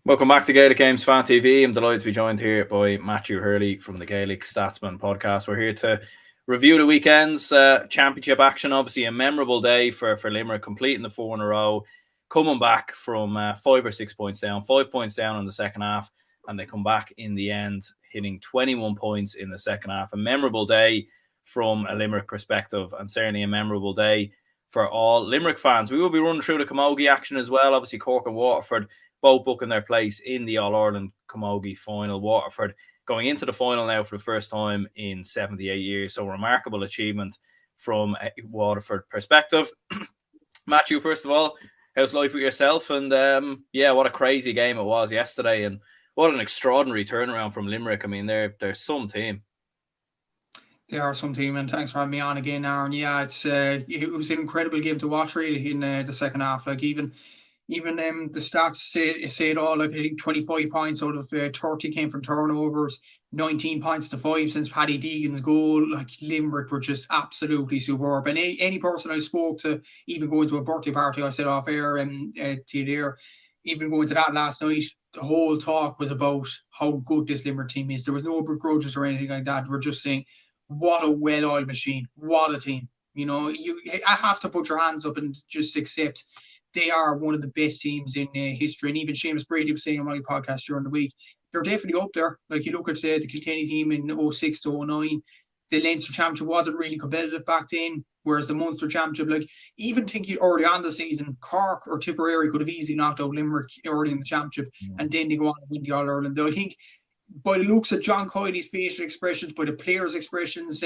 Welcome back to Gaelic Games Fan TV. I'm delighted to be joined here by Matthew Hurley from the Gaelic Statsman podcast. We're here to review the weekend's championship action. Obviously, a memorable day for Limerick, completing the 4 in a row, coming back from 5 or 6 points down, 5 points down in the second half, and they come back in the end, hitting 21 points in the second half. A memorable day from a Limerick perspective, and certainly a memorable day for all Limerick fans. We will be running through the Camogie action as well. Obviously, Cork and Waterford both booking their place in the All-Ireland Camogie final. Waterford going into the final now for the first time in 78 years. So remarkable achievement from a Waterford perspective. Matthew, first of all, how's life with yourself? And what a crazy game it was yesterday. And what an extraordinary turnaround from Limerick. I mean, they're some team. They are some team, and thanks for having me on again, Aaron. Yeah, it was an incredible game to watch really in the second half. Like even the stats say it all. Like I think 25 points out of 30 came from turnovers, 19 points to 5 since Paddy Deegan's goal. Like Limerick were just absolutely superb. And any person I spoke to, even going to a birthday party, I said off air to you there, even going to that last night, the whole talk was about how good this Limerick team is. There was no grudges or anything like that. We're just saying, what a well-oiled machine. What a team. You know, I have to put your hands up and just accept they are one of the best teams in history. And even Seamus Brady was saying on my podcast during the week, they're definitely up there. Like you look at the Kilkenny team in 06 to 09, the Leinster Championship wasn't really competitive back then, whereas the Munster Championship, like even thinking early on the season, Cork or Tipperary could have easily knocked out Limerick early in the Championship, and then they go on to win the All-Ireland. I think by the looks at John Coyley's facial expressions, by the players' expressions,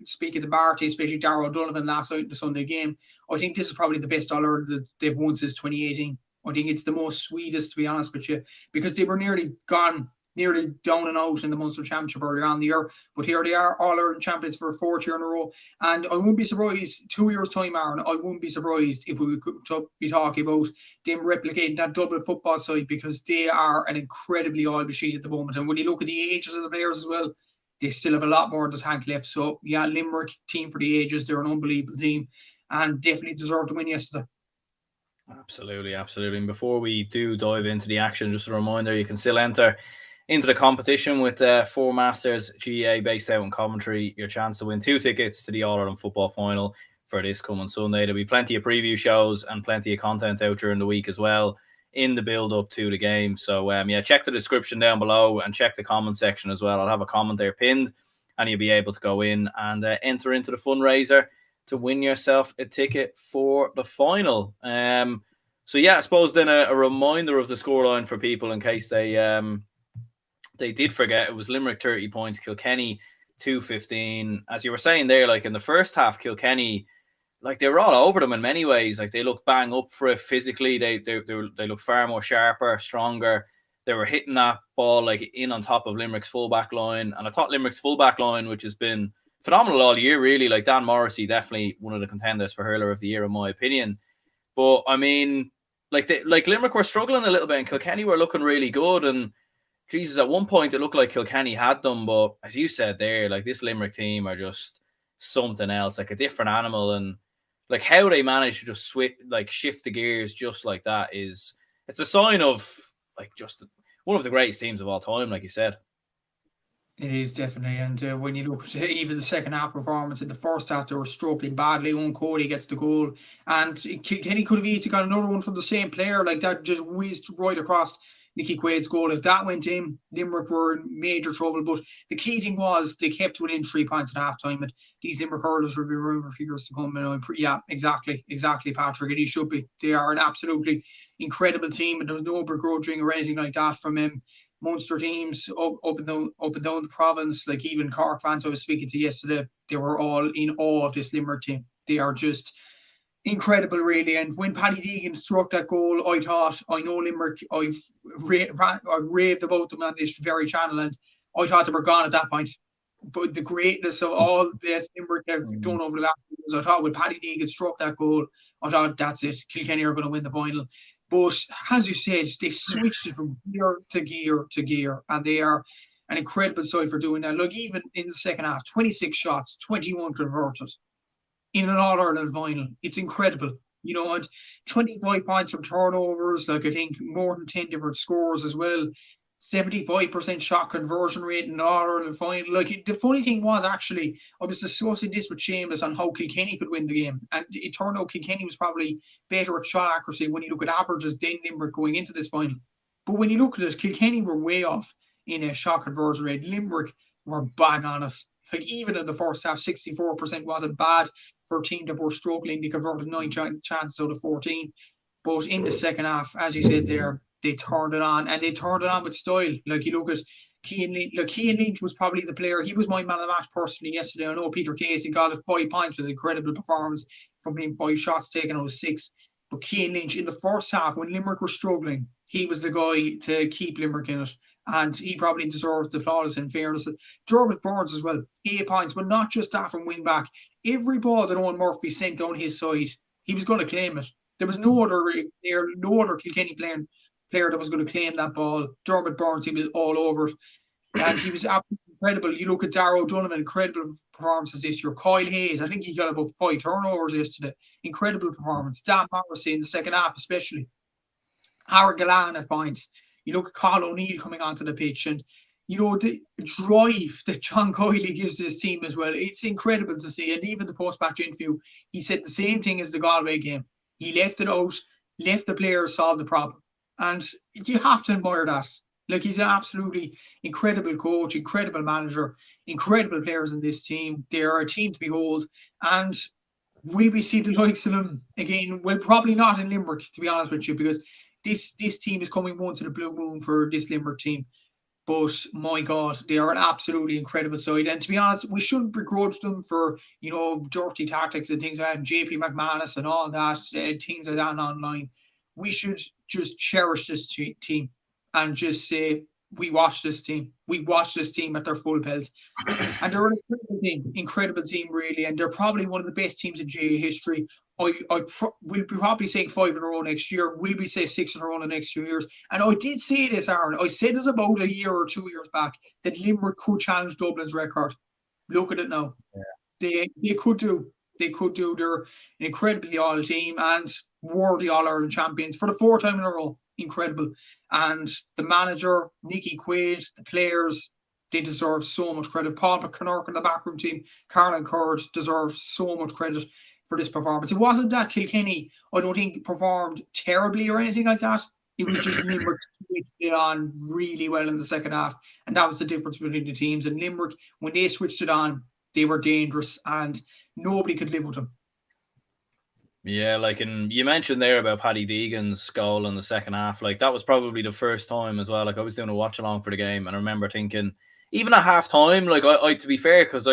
speaking to Barty, especially Darragh O'Donovan last night in the Sunday game, I think this is probably the best All-Ireland that they've won since 2018. I think it's the most sweetest, to be honest with you, because they were nearly down and out in the Munster Championship earlier on in the year. But here they are, All-Ireland champions for a 4th year in a row. And I wouldn't be surprised, 2 years' time, Aaron, I wouldn't be surprised if we could be talking about them replicating that Dublin football side, because they are an incredibly oiled machine at the moment. And when you look at the ages of the players as well, they still have a lot more in the tank left. So, yeah, Limerick, team for the ages. They're an unbelievable team and definitely deserved to win yesterday. Absolutely. And before we do dive into the action, just a reminder, you can still enter into the competition with 4 Masters GA based out in Coventry. Your chance to win 2 tickets to the All-Ireland football final for this coming Sunday. There'll be plenty of preview shows and plenty of content out during the week as well in the build-up to the game. So, check the description down below and check the comment section as well. I'll have a comment there pinned, and you'll be able to go in and enter into the fundraiser to win yourself a ticket for the final. I suppose then a reminder of the scoreline for people in case they did forget. It was Limerick 30 points, Kilkenny 215. As you were saying there, like in the first half, Kilkenny, like they were all over them in many ways. Like they looked bang up for it physically. They looked far more sharper, stronger. They were hitting that ball like in on top of Limerick's fullback line. And I thought Limerick's fullback line, which has been phenomenal all year, really, like Dan Morrissey, definitely one of the contenders for Hurler of the Year, in my opinion. But I mean, like Limerick were struggling a little bit and Kilkenny were looking really good. And Jesus, at one point it looked like Kilkenny had them, but as you said there, like this Limerick team are just something else, like a different animal. And like how they manage to just shift the gears just like that it's a sign of like just one of the greatest teams of all time, like you said. It is definitely, and when you look at even the second half performance, in the first half they were struggling badly. Owen Cody gets the goal, and Kenny could have easily got another one from the same player, like that just whizzed right across Nicky Quaid's goal. If that went in, Limerick were in major trouble. But the key thing was they kept within 3 points at half time, and these Limerick hurlers will be rumor figures to come. Yeah, exactly, Patrick, and he should be. They are an absolutely incredible team, and there was no begrudging or anything like that from him. Munster teams up and down the province, like even Cork fans I was speaking to yesterday, they were all in awe of this Limerick team. They are just incredible, really. And when Paddy Deegan struck that goal, I thought, I know Limerick, I've raved about them on this very channel, and I thought they were gone at that point. But the greatness of all that Limerick have done over the last years, I thought when Paddy Deegan struck that goal, I thought that's it, Kilkenny are going to win the final. But as you said, they switched it from gear to gear to gear, and they are an incredible side for doing that. Look, even in the second half, 26 shots, 21 converted in an All-Ireland final. It's incredible. And 25 points from turnovers, like I think more than 10 different scores as well. 75% shot conversion rate in All-Ireland final. Like, the funny thing was, actually, I was discussing this with Seamus on how Kilkenny could win the game. And it turned out Kilkenny was probably better at shot accuracy when you look at averages than Limerick going into this final. But when you look at it, Kilkenny were way off in a shot conversion rate. Limerick were bang on us. Like, even in the first half, 64% wasn't bad for a team that were struggling. They converted 9 chances out of 14. But in the second half, as you said there, they turned it on, and they turned it on with style. Like, you look at Cian Lynch. Look, Cian Lynch was probably the player. He was my man of the match personally yesterday. I know Peter Casey got it 5 points. It was an incredible performance from him. 5 shots taken out of 6. But Cian Lynch, in the first half, when Limerick were struggling, he was the guy to keep Limerick in it. And he probably deserved the plaudits, in fairness. Dermot Burns as well, 8 points, but not just that from wing back. Every ball that Owen Murphy sent down his side, he was going to claim it. There was no other Kilkenny player that was going to claim that ball. Dermot Burns, he was all over it. And he was absolutely incredible. You look at Darrow Donovan, incredible performances this year. Kyle Hayes, I think he got about 5 turnovers yesterday. Incredible performance. Dan Morrissey in the second half, especially. Aaron Gillan at points. You look at Carl O'Neill coming onto the pitch, and the drive that John Coyley gives this team as well. It's incredible to see. And even the post-match interview, he said the same thing as the Galway game. He left it out, left the players solve the problem. And you have to admire that. Like, he's an absolutely incredible coach, incredible manager, incredible players in this team. They are a team to behold. And will we see the likes of them again? Well, probably not in Limerick, to be honest with you, because this team is coming once in a blue moon for this Limerick team. But my God, they are an absolutely incredible side. And to be honest, we shouldn't begrudge them for, dirty tactics and things like that, and JP McManus and all that, things like that online. We should just cherish this team and just say, we watch this team. We watch this team at their full pelt. And they're an incredible team, really. And they're probably one of the best teams in GA history. We'll be probably saying 5 in a row next year. We'll be saying 6 in a row in the next 2 years. And I did say this, Aaron. I said it about a year or 2 years back that Limerick could challenge Dublin's record. Look at it now. Yeah. They could do. They could do. They're an incredibly all team and worthy All-Ireland champions for the 4th time in a row. Incredible. And the manager, Nicky Quaid, the players, they deserve so much credit. Paul McConnell and the backroom team, Caroline Curd, deserve so much credit for this performance. It wasn't that Kilkenny, I don't think, performed terribly or anything like that. It was just Limerick switched it on really well in the second half. And that was the difference between the teams. And Limerick, when they switched it on, they were dangerous and nobody could live with them. Yeah, and you mentioned there about Paddy Deegan's goal in the second half. Like, that was probably the first time as well. Like, I was doing a watch along for the game, and I remember thinking, even at half time, like, I to be fair, because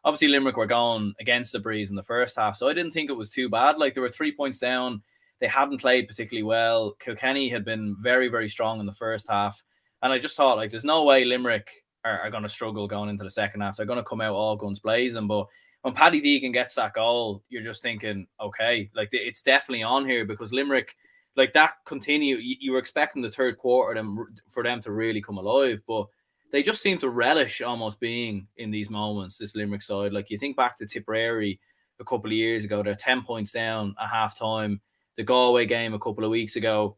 obviously Limerick were going against the breeze in the first half, so I didn't think it was too bad. Like, they were 3 points down. They hadn't played particularly well. Kilkenny had been very, very strong in the first half, and I just thought, like, there's no way Limerick are going to struggle going into the second half. They're going to come out all guns blazing, but when Paddy Deegan gets that goal, you're just thinking, okay, like, it's definitely on here, because Limerick, like, that continue. You were expecting the third quarter for them to really come alive, but they just seem to relish almost being in these moments, this Limerick side. Like, you think back to Tipperary a couple of years ago, they're 10 points down at half time. The Galway game a couple of weeks ago.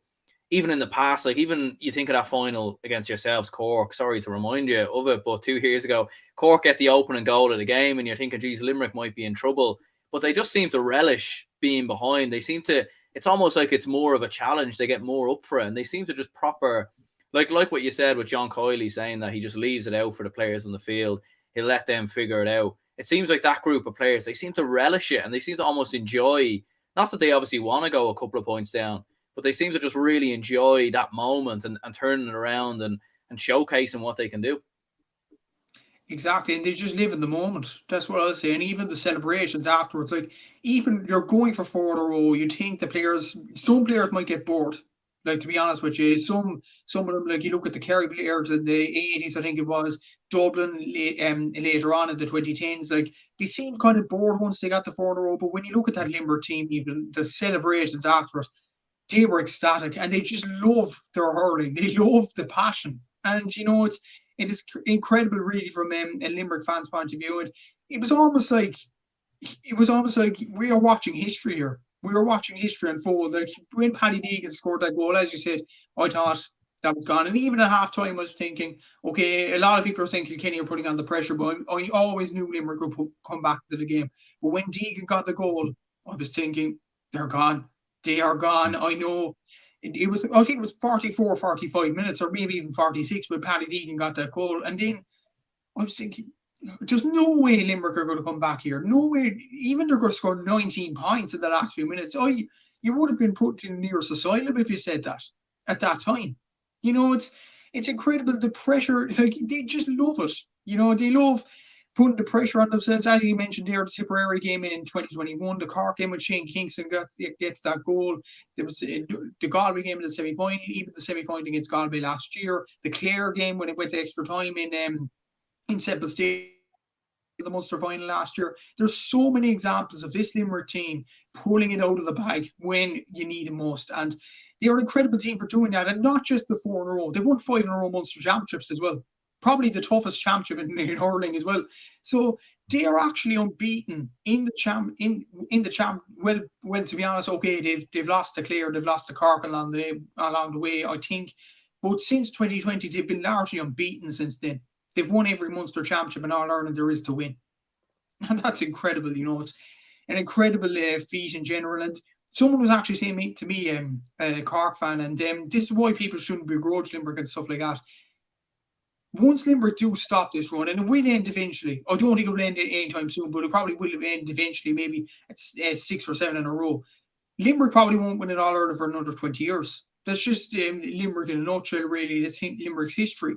Even in the past, like, even you think of that final against yourselves, Cork, sorry to remind you of it, but 2 years ago, Cork get the opening goal of the game and you're thinking, geez, Limerick might be in trouble. But they just seem to relish being behind. They seem to, it's almost like it's more of a challenge. They get more up for it. And they seem to just proper, like what you said with John Coyley saying that he just leaves it out for the players on the field. He'll let them figure it out. It seems like that group of players, they seem to relish it and they seem to almost enjoy, not that they obviously want to go a couple of points down, but they seem to just really enjoy that moment and turning it around and showcasing what they can do. Exactly, and they just live in the moment. That's what I'll say. And even the celebrations afterwards, like, even you're going for 4 in a row, you think some players might get bored. Like, to be honest with you, some of them, like, you look at the Kerry players in the 80s, I think it was, Dublin later on in the 2010s, like, they seemed kind of bored once they got the 4 in a row. But when you look at that Limerick team, even the celebrations afterwards, they were ecstatic and they just love their hurling. They love the passion. And, it is incredible, really, from a Limerick fan's point of view. And it was almost like we are watching history here. we were watching history unfold. Like when Paddy Deegan scored that goal, as you said, I thought that was gone. And even at half time, I was thinking, okay, a lot of people are saying Kilkenny are putting on the pressure, but I always knew Limerick would come back to the game. But when Deegan got the goal, I was thinking, they're gone. They are gone. I know. It was, I think it was 44, 45 minutes, or maybe even 46 when Paddy Deegan got that goal. And then I was thinking, there's no way Limerick are going to come back here. No way. Even they're going to score 19 points in the last few minutes. You would have been put in the nearest asylum if you said that at that time. It's incredible, the pressure. Like, they just love it. They love putting the pressure on themselves. As you mentioned there, the Tipperary game in 2021, the Cork game with Shane Kingston gets that goal. There was the Galway game in the semi-final, even the semi-final against Galway last year. The Clare game when it went to extra time in Semple Stadium, the Munster final last year. There's so many examples of this Limerick team pulling it out of the bag when you need it most. And they're an incredible team for doing that. And not just the 4 in a row. They've won 5 in a row Munster championships as well. Probably the toughest championship in hurling as well. So they are actually unbeaten in the champ. Well, to be honest, okay, they've lost to Clare, they've lost to Cork along the way, I think. But since 2020, they've been largely unbeaten since then. They've won every Munster championship in All Ireland there is to win. And that's incredible, It's an incredible feat in general. And someone was actually saying to me, a Cork fan, and this is why people shouldn't begrudge Limerick and stuff like that. Once Limerick do stop this run, and it will end eventually. I don't think it will end anytime soon, but it probably will end eventually, maybe it's 6 or 7 in a row. Limerick probably won't win it All Ireland for another 20 years. That's just Limerick in a nutshell, really. That's Limerick's history.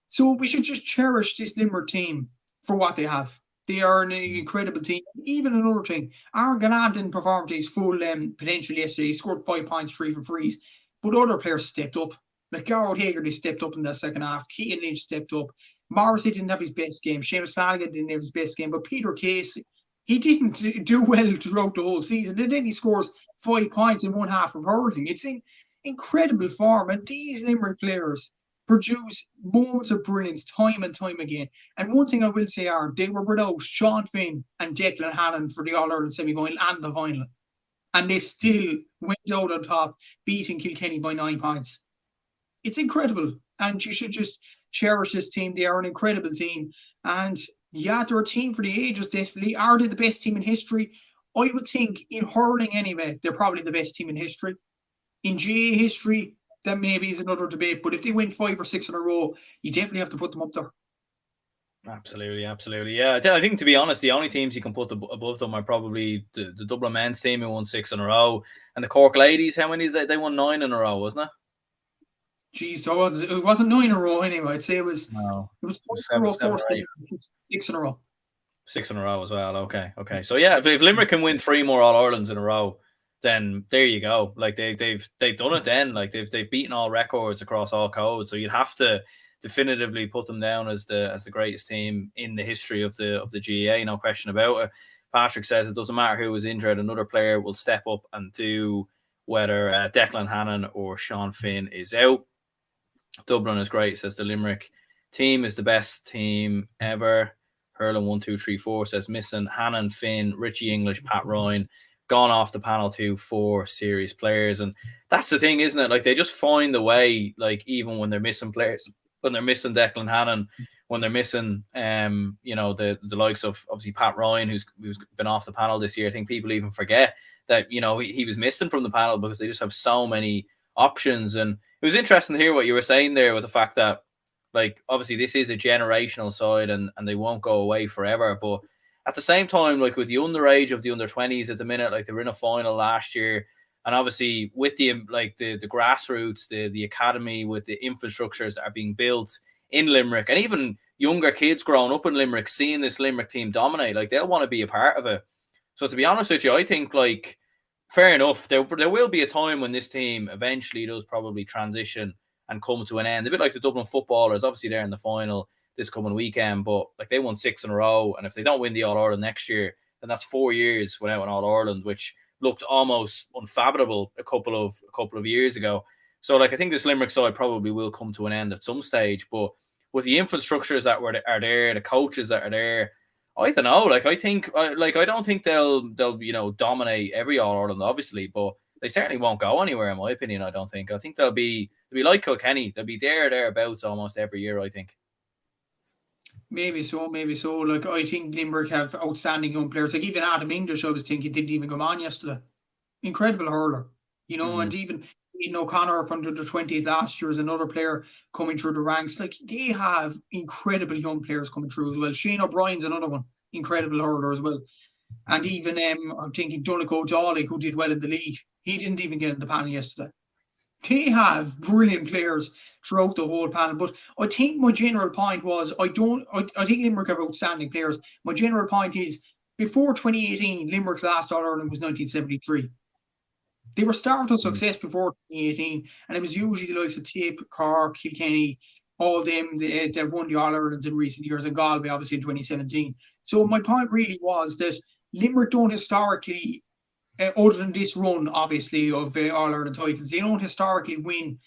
So we should just cherish this Limerick team for what they have. They are an incredible team. Even another thing, Aaron Gannat didn't perform to his full potential yesterday. He scored 5 points, 3 for frees. But other players stepped up. Like Gearoid Hager, they stepped up in the second half. Keaton Lynch stepped up. Morrissey didn't have his best game. Seamus Flanagan didn't have his best game. But Peter Casey, he didn't do well throughout the whole season. And then he scores 5 points in one half of hurling. It's in incredible form. And these Limerick players produce moments of brilliance time and time again. And one thing I will say they were without Sean Finn and Declan Hannon for the All-Ireland semi-final and the final. And they still went out on top, beating Kilkenny by 9 points. It's incredible. And you should just cherish this team. They are an incredible team. And yeah, they're a team for the ages, definitely. Are they the best team in history? I would think in hurling anyway, they're probably the best team in history. In GA history, that maybe is another debate. But if they win 5 or 6 in a row, you definitely have to put them up there. Absolutely. Yeah, I think, to be honest, the only teams you can put above them are probably the Dublin men's team who won 6 in a row, and the Cork ladies. How many? They won 9 in a row, wasn't it? Jeez, it wasn't 9 in a row anyway. I'd say it was. No, it was 7, 6 in a row. 6 in a row as well. Okay. So yeah, if Limerick can win 3 more All Irelands in a row, then there you go. Like they've done it. Then like they've beaten all records across all codes. So you'd have to definitively put them down as the greatest team in the history of the GAA. No question about it. Patrick says it doesn't matter who was injured, another player will step up and do, whether Declan Hannon or Sean Finn is out. Dublin is great, says the Limerick team is the best team ever. Hurling 1, 2, 3, 4 says missing Hannon, Finn, Richie English, Pat Ryan, gone off the panel to 4 serious players. And that's the thing, isn't it? Like they just find the way, like even when they're missing players, when they're missing Declan Hannon, when they're missing the likes of obviously Pat Ryan, who's been off the panel this year. I think people even forget that he was missing from the panel because they just have so many options. And it was interesting to hear what you were saying there with the fact that, like, obviously this is a generational side and they won't go away forever. But at the same time, like with the underage of the under-20s at the minute, like they were in a final last year. And obviously with the grassroots, the academy, with the infrastructures that are being built in Limerick, and even younger kids growing up in Limerick, seeing this Limerick team dominate, like they'll want to be a part of it. So to be honest with you, I think, like, fair enough, there will be a time when this team eventually does probably transition and come to an end. A bit like the Dublin footballers, obviously they're in the final this coming weekend, but like they won 6 in a row, and if they don't win the All-Ireland next year, then that's 4 years without an All-Ireland, which looked almost unfathomable a couple of years ago. So like I think this Limerick side probably will come to an end at some stage, but with the infrastructures that are there, the coaches that are there, I don't know. Like I think, like I don't think they'll dominate every All Ireland, obviously, but they certainly won't go anywhere, in my opinion. I don't think. I think they'll be like Kilkenny. They'll be thereabouts almost every year. I think. Maybe so, maybe so. Like I think Limerick have outstanding young players. Like even Adam English, I was thinking didn't even come on yesterday. Incredible hurler, Mm. and even Aidan O'Connor from the 20s last year is another player coming through the ranks. Like they have incredible young players coming through as well. Shane O'Brien's another one, incredible hurler as well. And even I'm thinking Donegal Jolly, who did well in the league, he didn't even get in the panel yesterday. They have brilliant players throughout the whole panel. But I think my general point was I think Limerick have outstanding players. My general point is before 2018, Limerick's last All Ireland was 1973. They were starved of Mm. success before 2018, and it was usually the likes of Tip, Cork, Kilkenny, all them that won the All Irelands in recent years, and Galway obviously in 2017. So my point really was that Limerick don't historically, other than this run obviously of All Ireland titles, they don't historically win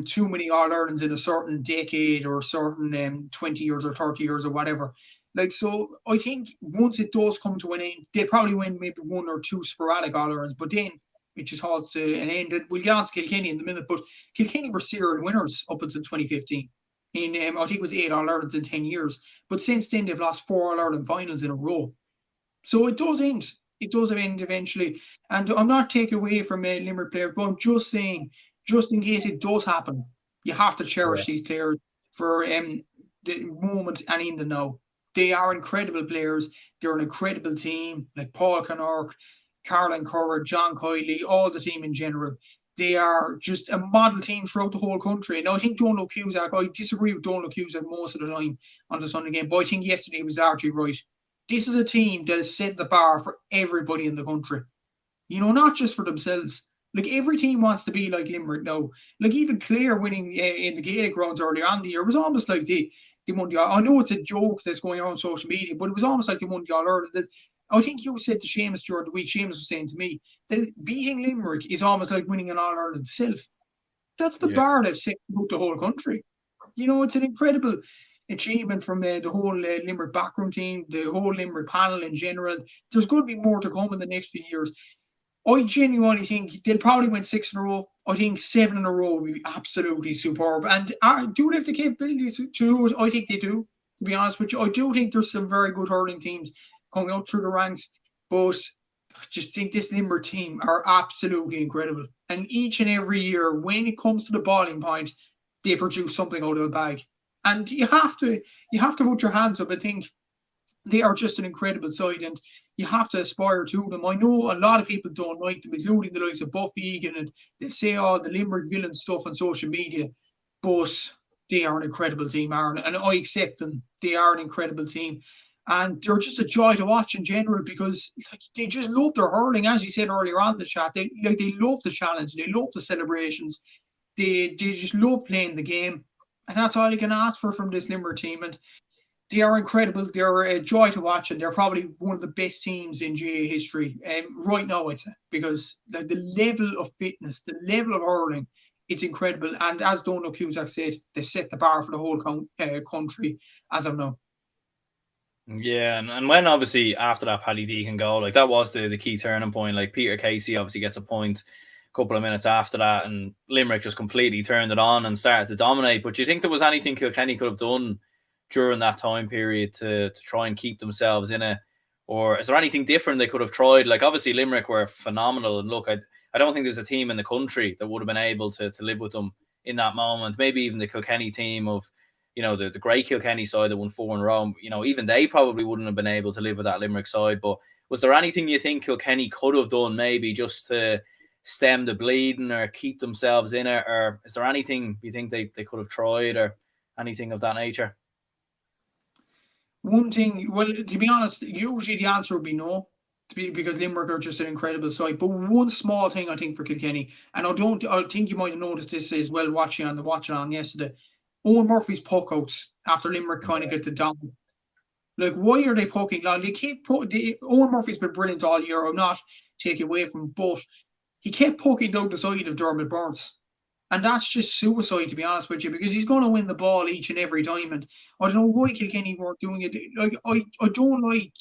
too many All Irelands in a certain decade or certain 20 years or 30 years or whatever. Like, so I think once it does come to an end, they probably win maybe one or two sporadic All Irelands, but then it just halts to an end. And we'll get on to Kilkenny in a minute, but Kilkenny were serial winners up until 2015. I think it was 8 All Irelands in 10 years. But since then, they've lost 4 All Ireland finals in a row. So it does end. It does end eventually. And I'm not taking away from a Limerick player, but I'm just saying, just in case it does happen, you have to Yeah. cherish these players for the moment and in the now. They are incredible players. They're an incredible team, like Paul Connork, Caroline Curran, John Kiley, all the team in general. They are just a model team throughout the whole country. Now, I think Donald Cusack, I disagree with Donald Cusack most of the time on the Sunday game, but I think yesterday was largely right. This is a team that has set the bar for everybody in the country. Not just for themselves. Like every team wants to be like Limerick now. Like even Clare winning in the Gaelic rounds earlier on the year was almost like they won the. I know it's a joke that's going on social media, but it was almost like they won the All Ireland. I think you said to Seamus during the week. Seamus was saying to me that beating Limerick is almost like winning an All Ireland itself. That's the Yeah. bar they've set about the whole country. It's an incredible achievement from the whole Limerick backroom team, the whole Limerick panel in general. There's going to be more to come in the next few years. I genuinely think they'll probably win 6 in a row. I think 7 in a row would be absolutely superb. And do they have the capabilities to do it? I think they do, to be honest with you. I do think there's some very good hurling teams coming out through the ranks, but I just think this Limerick team are absolutely incredible. And each and every year, when it comes to the boiling point, they produce something out of the bag. And you have to put your hands up and think they are just an incredible side, and you have to aspire to them. I know a lot of people don't like them, including the likes of Buff Egan, and they say all the Limerick villain stuff on social media, but they are an incredible team, Aaron, and I accept them. They are an incredible team, and they're just a joy to watch in general because they just love their hurling, as you said earlier on in the chat. They love the challenge, they love the celebrations, they just love playing the game, and that's all you can ask for from this Limerick team. And they are incredible. They're a joy to watch, and they're probably one of the best teams in GA history right now, I'd say, because the level of fitness, the level of hurling, it's incredible. And as Donald Cusack said, they've set the bar for the whole country as of now. Yeah, and when obviously after that Paddy Deacon goal, like that was the key turning point. Like Peter Casey obviously gets a point a couple of minutes after that, and Limerick just completely turned it on and started to dominate. But do you think there was anything Kilkenny could have done during that time period to try and keep themselves in it? Or is there anything different they could have tried? Like obviously Limerick were phenomenal, and look, I don't think there's a team in the country that would have been able to live with them in that moment. Maybe even the Kilkenny team of the great Kilkenny side that won 4 in a row, even they probably wouldn't have been able to live with that Limerick side. But was there anything you think Kilkenny could have done maybe just to stem the bleeding or keep themselves in it? Or is there anything you think they could have tried or anything of that nature? One thing, well, to be honest, usually the answer would be no, because Limerick are just an incredible side. But one small thing I think for Kilkenny, and I think you might have noticed this as well watching on yesterday. Owen Murphy's puck outs after Limerick kind of get the down. Like, why are they poking? Like, Owen Murphy's been brilliant all year. I'm not taking away from him, but he kept poking down the side of Dermot Burns. And that's just suicide, to be honest with you, because he's going to win the ball each and every time. And I don't know why Kilkenny weren't doing it. Like I don't like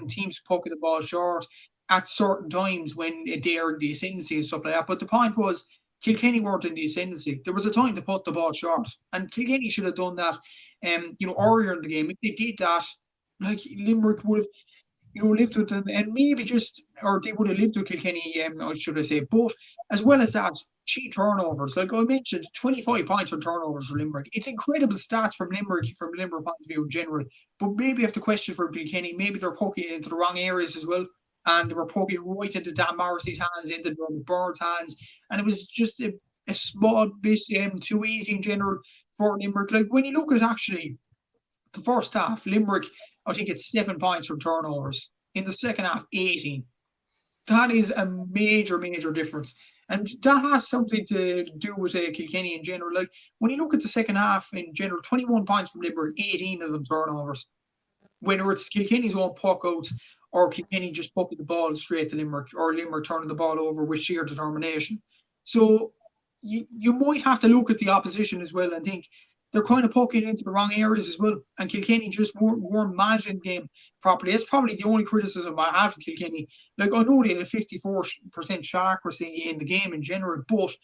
teams poking the ball short at certain times when they're in the ascendancy and stuff like that. But the point was, Kilkenny weren't in the ascendancy. There was a time to put the ball short, and Kilkenny should have done that. Earlier in the game, if they did that, like Limerick would have lived with them, and maybe just, or they would have lived with Kilkenny, or should I say, but as well as that, cheap turnovers. Like I mentioned, 25 points on turnovers for Limerick. It's incredible stats from Limerick point of view in general. But maybe you have to question for Kilkenny, maybe they're poking into the wrong areas as well. And they were poking right into Dan Morrissey's hands, into the Bird's hands. And it was just a small bit too easy in general for Limerick. Like when you look at actually the first half, Limerick, I think it's 7 points from turnovers. In the second half, 18. That is a major, major difference. And that has something to do with Kilkenny in general. Like when you look at the second half in general, 21 points from Limerick, 18 of them turnovers. Whether it's Kilkenny's own puck outs or Kilkenny just pucking the ball straight to Limerick, or Limerick turning the ball over with sheer determination. So you might have to look at the opposition as well and think they're kind of poking into the wrong areas as well. And Kilkenny just weren't managing the game properly. That's probably the only criticism I have of Kilkenny. Like, I know they had a 54% shot accuracy in the game in general, but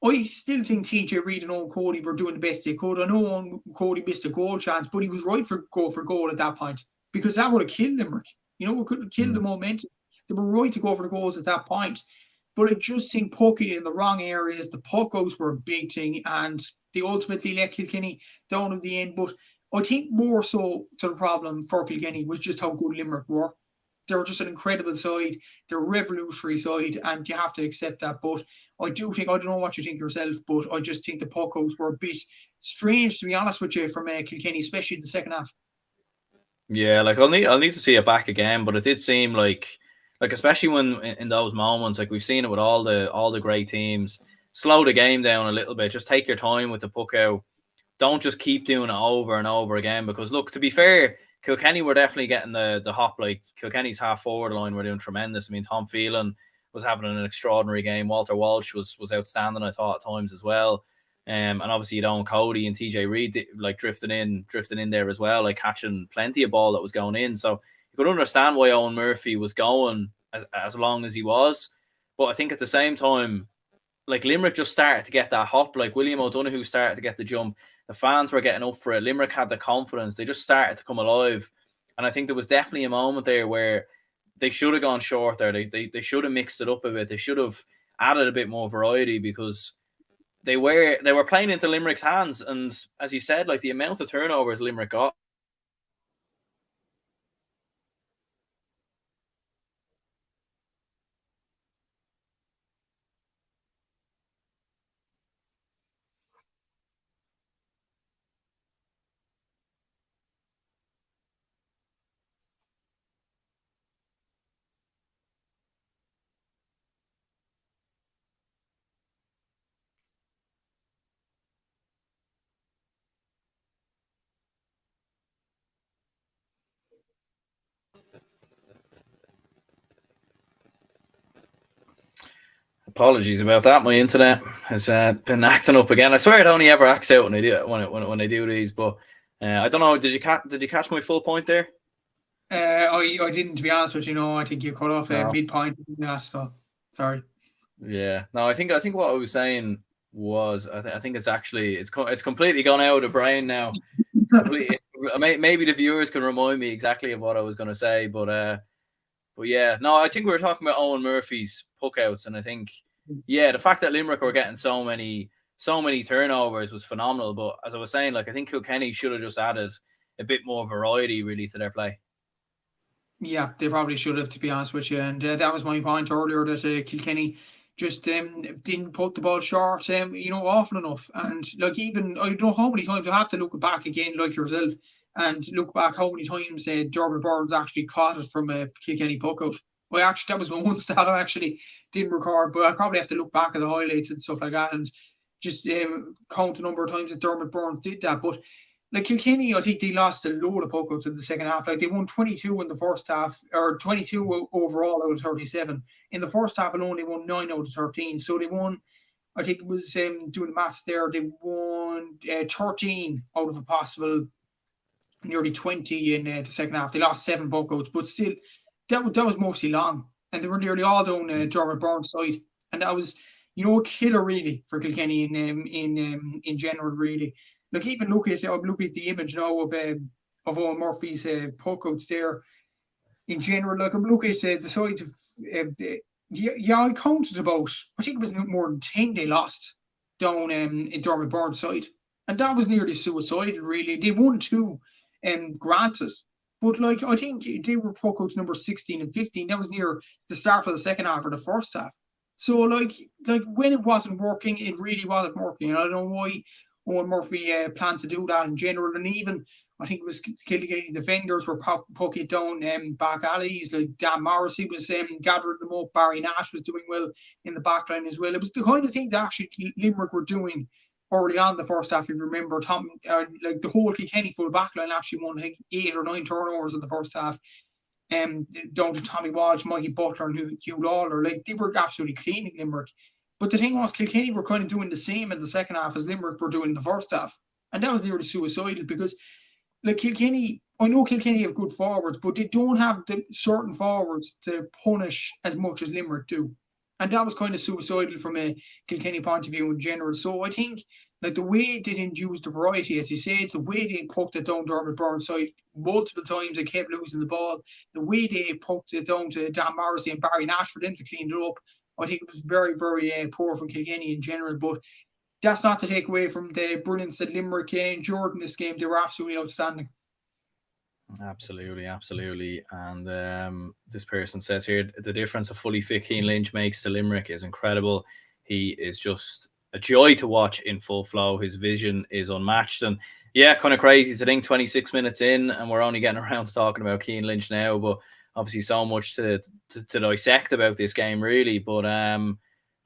I still think TJ Reid and Owen Cody were doing the best they could. I know Owen Cody missed a goal chance, but he was right for goal at that point, because that would have killed Limerick. It could have killed the momentum. They were right to go for the goals at that point. But I just think poking in the wrong areas, the puck outs were a big thing, and they ultimately let Kilkenny down at the end. But I think more so to the problem for Kilkenny was just how good Limerick were. They were just an incredible side. They're a revolutionary side, and you have to accept that. But I do think, I don't know what you think yourself, but I just think the puck outs were a bit strange, to be honest with you, from Kilkenny, especially in the second half. Yeah, like I'll need to see it back again, but it did seem like especially when in those moments, like we've seen it with all the great teams, slow the game down a little bit. Just take your time with the puck out. Don't just keep doing it over and over again. Because look, to be fair, Kilkenny were definitely getting the hop. Like Kilkenny's half forward line were doing tremendous. I mean, Tom Phelan was having an extraordinary game. Walter Walsh was outstanding, I thought, at times as well. And obviously you know Cody and TJ Reid like drifting in there as well, like catching plenty of ball that was going in. So you could understand why Owen Murphy was going as long as he was. But I think at the same time, like Limerick just started to get that hop. Like William O'Donoghue started to get the jump. The fans were getting up for it. Limerick had the confidence. They just started to come alive. And I think there was definitely a moment there where they should have gone short there. They should have mixed it up a bit. They should have added a bit more variety, because they were playing into Limerick's hands. And as you said, like the amount of turnovers Limerick got. Apologies about that. My internet has been acting up again. I swear it only ever acts out when I do when I do these. But I don't know. Did you catch my full point there? I didn't, to be honest with you. No, I think you cut off midpoint. So sorry. Yeah. No, I think what I was saying was I think it's actually it's completely gone out of the brain now. Maybe the viewers can remind me exactly of what I was going to say, but yeah, no, I think we were talking about Owen Murphy's puck outs, and I think the fact that Limerick were getting so many turnovers was phenomenal. But as I was saying, like I think Kilkenny should have just added a bit more variety really to their play. Yeah, they probably should have, to be honest with you. And that was my point earlier, that Kilkenny just didn't put the ball short, often enough. And like, even I don't know how many times I have to look back again, like yourself, and look back how many times Dermot Burns actually caught it from a Kilkenny puck out. Well, actually, that was my one stat I actually didn't record, but I probably have to look back at the highlights and stuff like that, and just count the number of times that Dermot Burns did that. But like Kilkenny, I think they lost a load of puck outs in the second half. Like they won 22 in the first half, or 22 overall out of 37. In the first half alone, they won 9 out of 13. So they won I think it was doing the maths there. They won 13 out of a possible nearly 20 in the second half. They lost 7 buckouts, but still, that was mostly long, and they were nearly all down Dermot Byrne's side, and that was, a killer really for Kilkenny in general really. Like, even look at the image now of Owen Murphy's puckouts there. In general, like, I'm looking at the side of I counted about, I think it was more than 10 they lost down in Dermot Byrne's side, and that was nearly suicidal really. They won 2, granted, but like, I think they were puckouts number 16 and 15. That was near the start of the second half or the first half. So like when it wasn't working, it really wasn't working. And I don't know why Owen Murphy planned to do that in general. And even, I think it was Kilkenny defenders were pucking down back alleys. Like Dan Morrissey was gathering them up. Barry Nash was doing well in the back line as well. It was the kind of thing that actually Limerick were doing early on the first half. If you remember, like the whole Kilkenny full back line actually won, I think, 8 or 9 turnovers in the first half. Down to Tommy Walsh, Mikey Butler, and Hugh Lawler. Like, they were absolutely cleaning Limerick. But the thing was, Kilkenny were kind of doing the same in the second half as Limerick were doing in the first half. And that was nearly suicidal because, like, Kilkenny, I know Kilkenny have good forwards, but they don't have the certain forwards to punish as much as Limerick do. And that was kind of suicidal from a Kilkenny point of view in general. So I think, like, the way they didn't use the variety, as you said, the way they poked it down Dermot Byrne's side multiple times and kept losing the ball, the way they poked it down to Dan Morrissey and Barry Nash for them to clean it up, I think it was very, very poor from Kilkenny in general. But that's not to take away from the brilliance that Limerick endured in this game. They were absolutely outstanding. Absolutely, absolutely. And this person says here, the difference a fully fit Cian Lynch makes to Limerick is incredible. He is just a joy to watch in full flow. His vision is unmatched. And yeah, kind of crazy to think 26 minutes in and we're only getting around to talking about Cian Lynch now, but obviously so much to dissect about this game really. But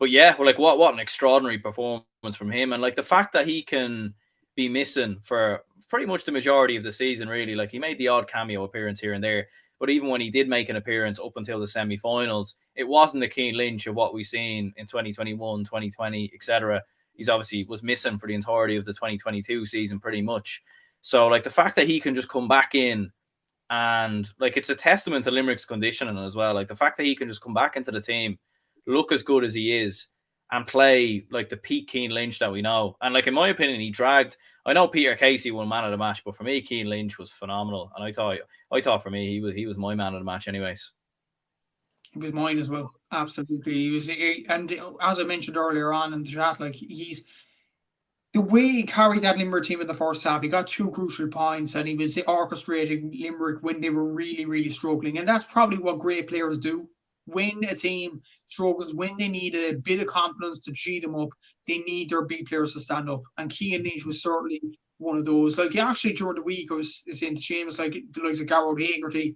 yeah, well, like what an extraordinary performance from him. And like the fact that he can be missing for pretty much the majority of the season, really. Like, he made the odd cameo appearance here and there, but even when he did make an appearance up until the semi-finals, it wasn't the Cian Lynch of what we've seen in 2021, 2020, etc. He's obviously was missing for the entirety of the 2022 season pretty much. So, like, the fact that he can just come back in and, like, it's a testament to Limerick's conditioning as well. Like, the fact that he can just come back into the team, look as good as he is, and play like the peak Cian Lynch that we know. And like, in my opinion, he dragged, I know Peter Casey won man of the match, but for me, Cian Lynch was phenomenal. And I thought for me, he was my man of the match anyways. He was mine as well. Absolutely. He was, and as I mentioned earlier on in the chat, like, he's, the way he carried that Limerick team in the first half, he got 2 crucial points and he was orchestrating Limerick when they were really, really struggling. And that's probably what great players do. When a team struggles, when they need a bit of confidence to cheat them up, they need their big players to stand up. And Cian Lynch was certainly one of those. Like, actually, during the week, I was saying to Seamus, like, the likes of Gearoid Haggerty,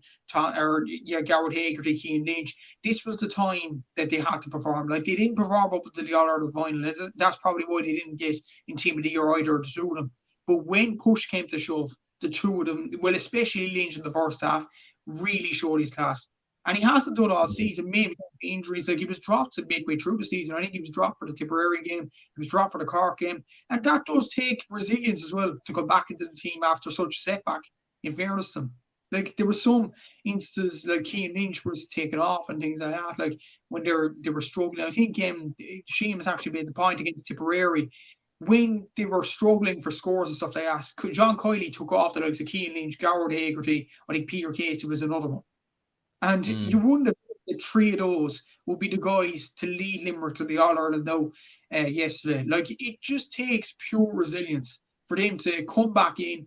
Cian Lynch, this was the time that they had to perform. Like, they didn't perform up to the All-Ireland final. That's probably why they didn't get in Team of the Year either, the two of them. But when push came to shove, the two of them, well, especially Lynch in the first half, really showed his class. And he hasn't done all season, maybe injuries. Like, he was dropped midway through the season. I think he was dropped for the Tipperary game. He was dropped for the Cork game. And that does take resilience as well to come back into the team after such a setback, in fairness to him. Like, there were some instances, like Cian Lynch was taken off and things like that, like when they were struggling. I think Seamus actually made the point against Tipperary when they were struggling for scores and stuff like that. John Kiley took off the likes of Cian Lynch, Gearoid Haggerty. I think Peter Casey was another one. And you wonder if the 3 of those will be the guys to lead Limerick to the All-Ireland now yesterday. Like, it just takes pure resilience for them to come back in.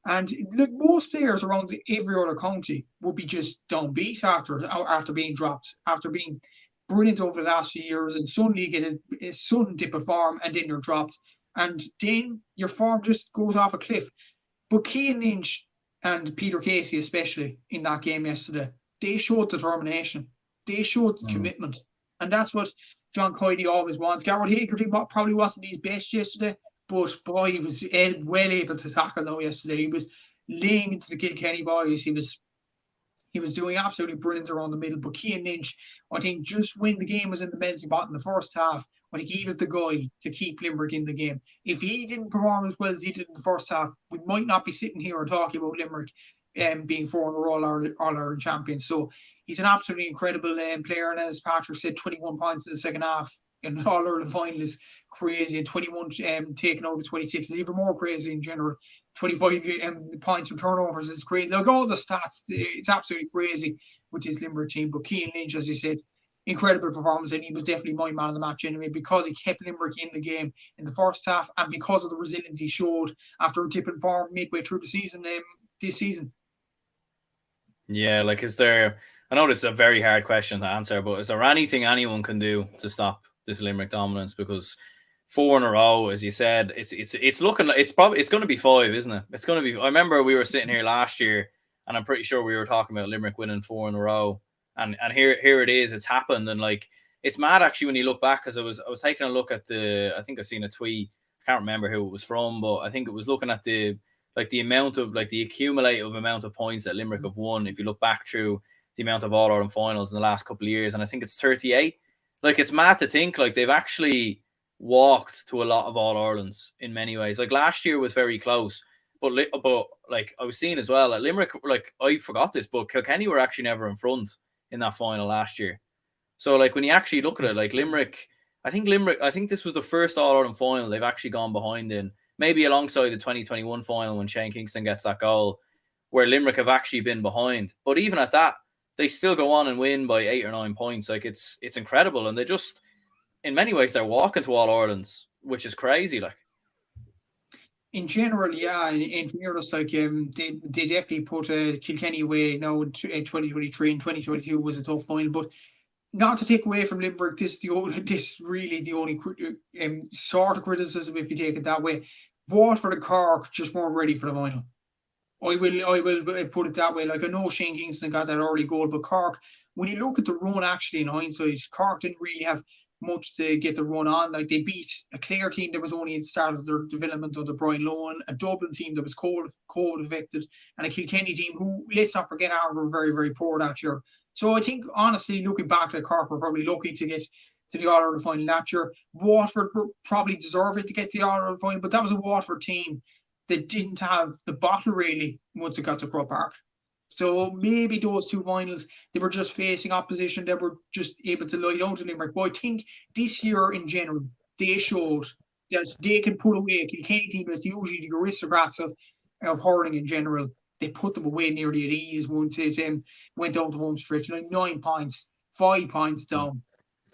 And like, most players around every other county would be just downbeat after being dropped, after being brilliant over the last few years, and suddenly you get a sudden dip of form and then you're dropped. And then your form just goes off a cliff. But Cian Lynch and Peter Casey, especially in that game yesterday, they showed determination. They showed commitment. And that's what John Kiley always wants. Gearoid Haggerty probably wasn't his best yesterday, but boy, he was well able to tackle now yesterday. He was laying into the Kilkenny boys. He was He was doing absolutely brilliant around the middle. But Cian Lynch, I think just when the game was in the melting pot in the first half, I think he was the guy to keep Limerick in the game. If he didn't perform as well as he did in the first half, we might not be sitting here and talking about Limerick being 4 in a row All-Ireland champions. So he's an absolutely incredible player. And as Patrick said, 21 points in the second half in All-Ireland final is crazy. And 21 taken out of 26 is even more crazy in general. 25 points from turnovers is crazy. Like all the stats, it's absolutely crazy with this Limerick team. But Cian Lynch, as you said, incredible performance, and he was definitely my man of the match anyway, because he kept Limerick in the game in the first half, and because of the resilience he showed after a dip in form midway through the season this season. Yeah, like I know this is a very hard question to answer, but is there anything anyone can do to stop this Limerick dominance? Because 4 in a row, as you said, it's looking like it's going to be 5, isn't it? It's going to be. I remember we were sitting here last year, and I'm pretty sure we were talking about Limerick winning 4 in a row, and here it is. It's happened, and like it's mad actually when you look back, because I was taking a look at I think I've seen a tweet. I can't remember who it was from, but I think it was looking at the amount of the accumulative amount of points that Limerick have won. If you look back through the amount of All-Ireland finals in the last couple of years, and I think it's 38. Like it's mad to think like they've actually walked to a lot of All-Irelands in many ways. Like last year was very close, but like I was seeing as well, like Limerick, like I forgot this, but Kilkenny were actually never in front in that final last year. So like when you actually look at it, like Limerick, I think this was the first All-Ireland final they've actually gone behind in, maybe alongside the 2021 final when Shane Kingston gets that goal, where Limerick have actually been behind. But even at that, they still go on and win by 8 or 9 points. Like it's incredible, and they just, in many ways, they're walking to All-Irelands, which is crazy. Like in general, yeah, in fairness, like they definitely put Kilkenny away now in 2023 and 2022 was a tough final, but not to take away from Limerick, this really the only sort of criticism, if you take it that way. Waterford and Cork just weren't ready for the final. I will put it that way. Like I know Shane Kingston got that early goal, but Cork, when you look at the run, actually in hindsight, Cork didn't really have much to get the run on. Like they beat a Clare team that was only at the start of their development under Brian Lohan, a Dublin team that was COVID affected, and a Kilkenny team who, let's not forget, were very, very poor that year. So I think, honestly, looking back at Cork, we're probably lucky to get to the All-Ireland final that year. Waterford probably deserve it to get to the All-Ireland final, but that was a Waterford team that didn't have the bottle really once it got to Croke Park. So maybe those 2 finals, they were just facing opposition that were just able to lie down to Limerick. But I think this year in general, they showed that they can put away a Kilkenny team that's usually the aristocrats of hurling in general. They put them away nearly at ease once it went down the home stretch. Like 9 points, 5 points down,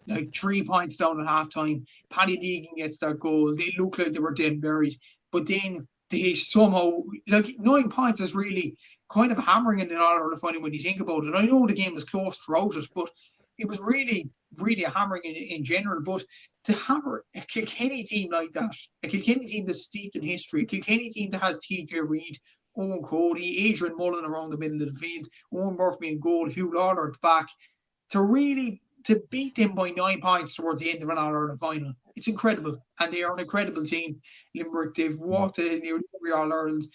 like 3 points down at halftime. Paddy Deegan gets that goal. They look like they were dead buried. But then they somehow, like 9 points is really kind of hammering in the All-Ireland final when you think about it. I know the game was close throughout it, but it was really, really a hammering in general. But to hammer a Kilkenny team like that, a Kilkenny team that's steeped in history, a Kilkenny team that has TJ Reid, Owen Cody, Adrian Mullen around the middle of the field, Owen Murphy in goal, Hugh Lawler at the back, to beat them by 9 points towards the end of an All-Ireland final. It's incredible. And they are an incredible team. Limerick, they've walked in the All-Ireland,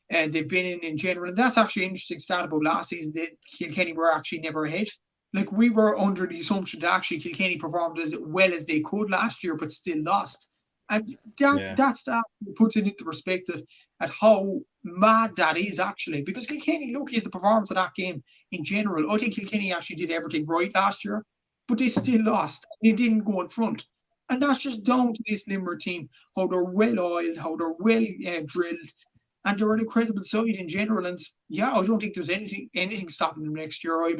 and they've been in general. And that's actually an interesting stat about last season, that Kilkenny were actually never ahead. Like we were under the assumption that actually Kilkenny performed as well as they could last year, but still lost. And that stat puts it into perspective at how mad that is actually. Because Kilkenny, looking at the performance of that game in general, I think Kilkenny actually did everything right last year, but they still lost. They didn't go in front. And that's just down to this Limerick team, how they're well oiled, how they're well drilled, and they're an incredible side in general. And yeah, I don't think there's anything stopping them next year. I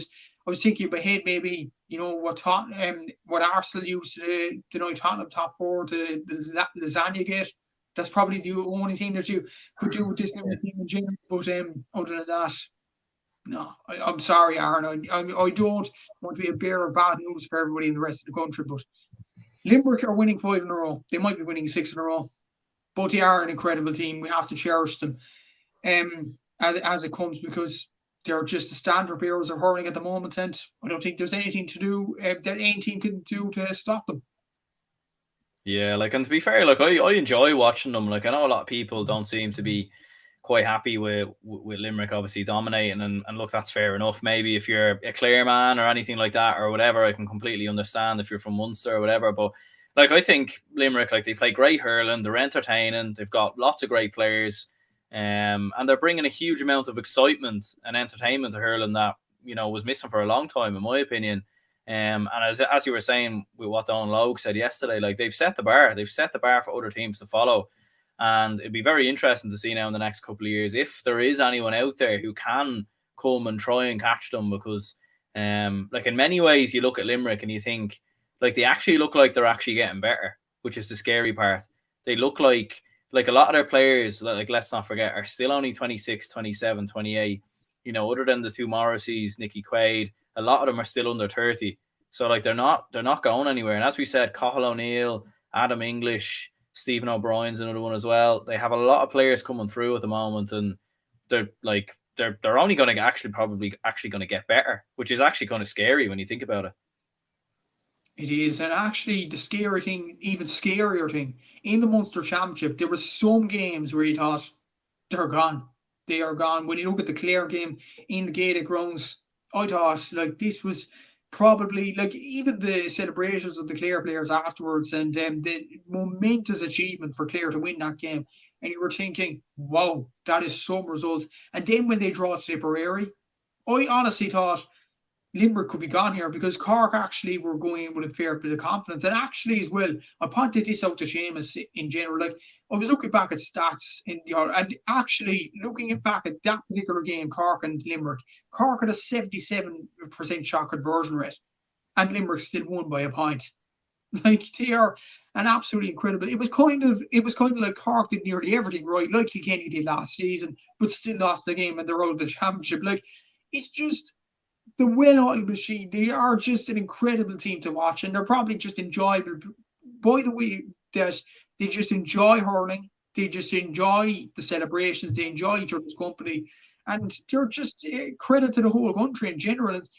was thinking in my head, maybe, what Arsenal used to deny Tottenham top 4 to the lasagna gate. That's probably the only thing that you could do with this Limerick team in general. But other than that, no, I'm sorry, Aaron. I don't want to be a bearer of bad news for everybody in the rest of the country, but Limerick are winning 5 in a row. They might be winning 6 in a row, but they are an incredible team. We have to cherish them as it comes, because they're just the standard bearers of hurling at the moment, and I don't think there's anything to do that any team can do to stop them. Yeah, like, and to be fair, like I enjoy watching them. Like I know a lot of people don't seem to be quite happy with Limerick obviously dominating, and look, that's fair enough. Maybe if you're a Clare man or anything like that or whatever, I can completely understand if you're from Munster or whatever. But like, I think Limerick, like, they play great hurling, they're entertaining, they've got lots of great players, and they're bringing a huge amount of excitement and entertainment to hurling that, you know, was missing for a long time, in my opinion. And as you were saying with what Don Logue said yesterday, like, they've set the bar for other teams to follow. And it'd be very interesting to see now in the next couple of years if there is anyone out there who can come and try and catch them. Because, like, in many ways, you look at Limerick and you think, like, they actually look like they're actually getting better, which is the scary part. They look like a lot of their players, like, let's not forget, are still only 26, 27, 28. You know, other than the two Morrisseys, Nicky Quaid, a lot of them are still under 30. So, like, they're not going anywhere. And as we said, Cathal O'Neill, Adam English, Stephen O'Brien's another one as well. They have a lot of players coming through at the moment, and they're only going to probably going to get better, which is actually kind of scary when you think about it. It is, and actually the scary thing, even scarier thing, in the Munster Championship, there were some games where you thought they're gone. They are gone. When you look at the Clare game in the Gaelic grounds, I thought, like, this was probably, like, even the celebrations of the Clare players afterwards, and the momentous achievement for Clare to win that game. And you were thinking, wow, that is some result. And then when they draw Tipperary, I honestly thought Limerick could be gone here, because Cork actually were going in with a fair bit of confidence. And actually, as well, I pointed this out to Seamus in general. Like, I was looking back at stats and actually looking back at that particular game, Cork and Limerick. Cork had a 77% shot conversion rate, and Limerick still won by a point. Like, they are an absolutely incredible. It was kind of like Cork did nearly everything right, like Kilkenny did last season, but still lost the game and they're out of the championship. Like, it's just the well-oiled machine. They are just an incredible team to watch, and they're probably just enjoyable. By the way, that they just enjoy hurling, they just enjoy the celebrations, they enjoy each other's company, and they're just credit to the whole country in general. And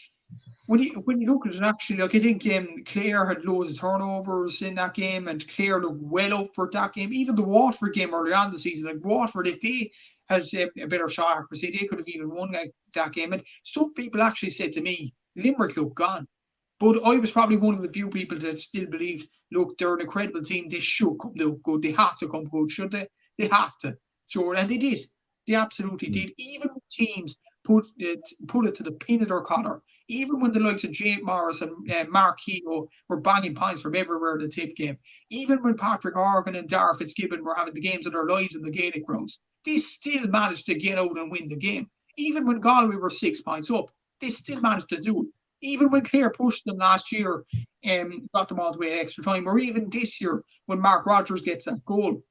when you look at it, actually, like, I think Clare had loads of turnovers in that game, and Clare looked well up for that game. Even the Waterford game early on the season, like, Waterford, if they had a better shot accuracy, they could have even won that game. And some people actually said to me, Limerick looked gone. But I was probably one of the few people that still believed, look, they're an incredible team. They should come look good. They have to come good, should they? They have to. Sure, and they did. They absolutely did. Even teams put it to the pin of their collar. Even when the likes of Jake Morris and Mark Keogh were banging points from everywhere in the tip game. Even when Patrick Horgan and Dara Fitzgibbon were having the games of their lives in the Gaelic grounds, they still managed to get out and win the game. Even when Galway were 6 points up, they still managed to do it. Even when Clare pushed them last year and got them all the way at extra time, or even this year when Mark Rogers gets that goal,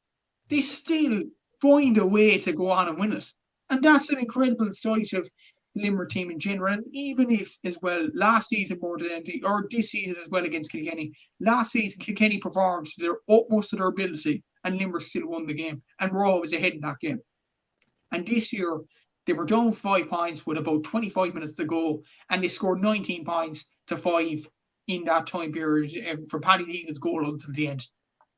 they still find a way to go on and win it. And that's an incredible sight of the Limerick team in general. And even if, as well, last season more than anything, or this season as well against Kilkenny, last season Kilkenny performed to their utmost of their ability, and Limerick still won the game, and we're always ahead in that game. And this year, they were down 5 points with about 25 minutes to go, and they scored 19 points to 5 in that time period for Paddy Deegan's goal until the end.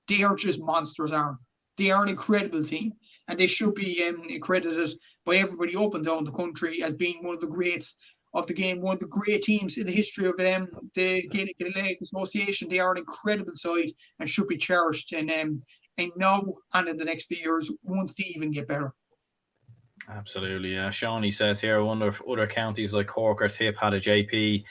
They are just monsters, Aaron. They are an incredible team, and they should be credited by everybody up and down the country as being one of the greats of the game, one of the great teams in the history of the Gaelic Association. They are an incredible side and should be cherished, and now and in the next few years, once they even get better. Absolutely, yeah. Shawnee says here, I wonder if other counties like Cork or Tip had a JP,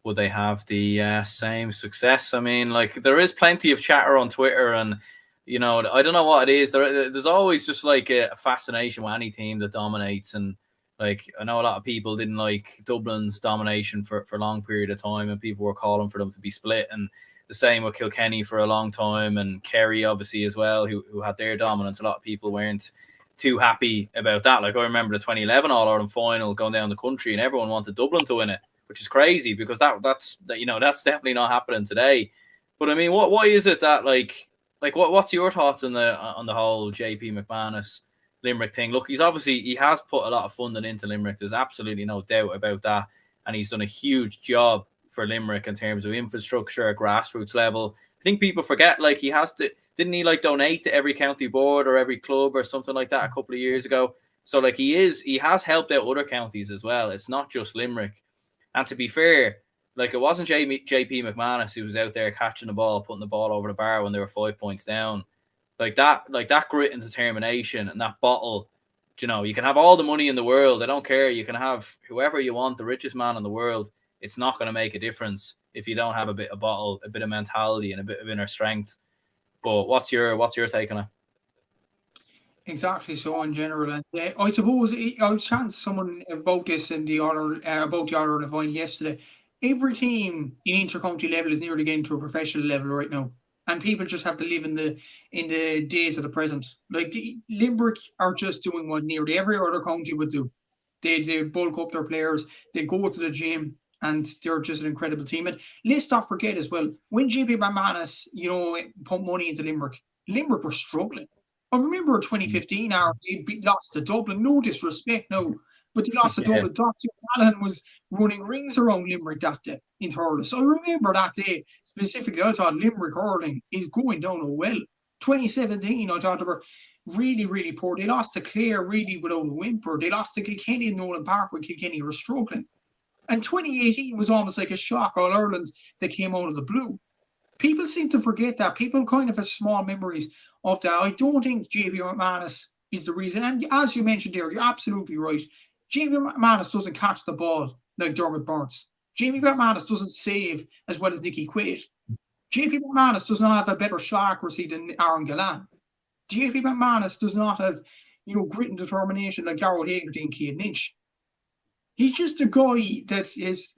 would they have the same success? I mean, like, there is plenty of chatter on Twitter, and, you know, I don't know what it is. There's always just like a fascination with any team that dominates, and, like, I know a lot of people didn't like Dublin's domination for a long period of time, and people were calling for them to be split, and the same with Kilkenny for a long time, and Kerry obviously as well, who had their dominance. A lot of people weren't too happy about that. Like, I remember the 2011 All-Ireland final going down the country, and everyone wanted Dublin to win it, which is crazy, because that's definitely not happening today. But I mean, why is it that what's your thoughts on the whole JP McManus Limerick thing? Look, he has put a lot of funding into Limerick. There's absolutely no doubt about that, and he's done a huge job for Limerick in terms of infrastructure, grassroots level. I think people forget, like, didn't he like donate to every county board or every club or something like that a couple of years ago? So like he has helped out other counties as well. It's not just Limerick. And to be fair, like it wasn't JP McManus who was out there catching the ball, putting the ball over the bar when they were 5 points down. Like that grit and determination and that bottle. You can have all the money in the world. I don't care. You can have whoever you want, the richest man in the world. It's not going to make a difference if you don't have a bit of bottle, a bit of mentality, and a bit of inner strength. But what's your take on it? Exactly. So in general, and I suppose I was chatting to someone about this in the other about the other Divine yesterday. Every team in intercounty level is nearly getting to a professional level right now, and people just have to live in the days of the present. Like Limerick are just doing what nearly every other county would do. They bulk up their players. They go to the gym, and they're just an incredible team. And let's not forget as well, when JP McManus, pumped money into Limerick were struggling. I remember 2015, they lost to Dublin. No disrespect, no, but they lost to Yeah. Dublin. Dr. Callahan was running rings around Limerick that day in hurling. So I remember that day specifically. I thought Limerick hurling is going down well. 2017, I thought they were really, really poor. They lost to Clare really without a whimper. They lost to Kilkenny in Nolan Park when Kilkenny were struggling. And 2018 was almost like a shock all Ireland that came out of the blue. People seem to forget that. People kind of have small memories of that. I don't think JP McManus is the reason. And as you mentioned there, you're absolutely right. JP McManus doesn't catch the ball like Dermot Burns. JP McManus doesn't save as well as Nicky Quaid. JP McManus does not have a better shot accuracy than Aaron Gallan. JP McManus does not have, grit and determination like Gearoid Haggerty and Cian Lynch. He's just a guy that is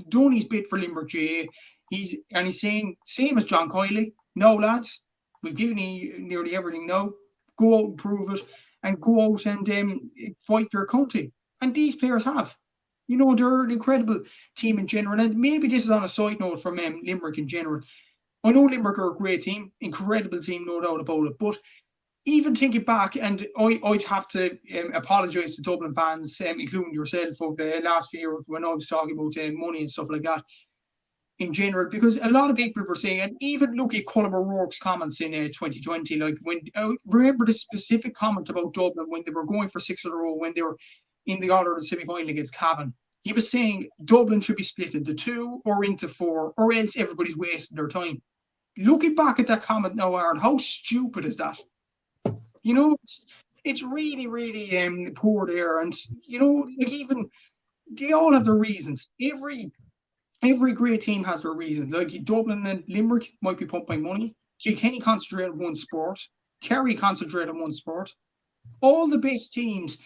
doing his bit for Limerick GA. He's saying, same as John Coyley, no lads, we've given you nearly everything now. Go out and prove it, and go out and fight for your country. And these players have. They're an incredible team in general. And maybe this is on a side note from Limerick in general. I know Limerick are a great team, incredible team, no doubt about it. But even thinking back, and I'd have to apologise to Dublin fans, including yourself, over the last year when I was talking about money and stuff like that in general, because a lot of people were saying, and even look at Colm O'Rourke's comments in 2020, like when remember the specific comment about Dublin when they were going for 6 in a row, when they were in the All-Ireland semi-final against Cavan. He was saying Dublin should be split into 2 or into 4, or else everybody's wasting their time. Looking back at that comment now, Aaron, how stupid is that? It's really, really poor there. And, like even they all have their reasons. Every great team has their reasons. Like Dublin and Limerick might be pumped by money. Kilkenny concentrate on one sport. Kerry concentrate on one sport. All the best teams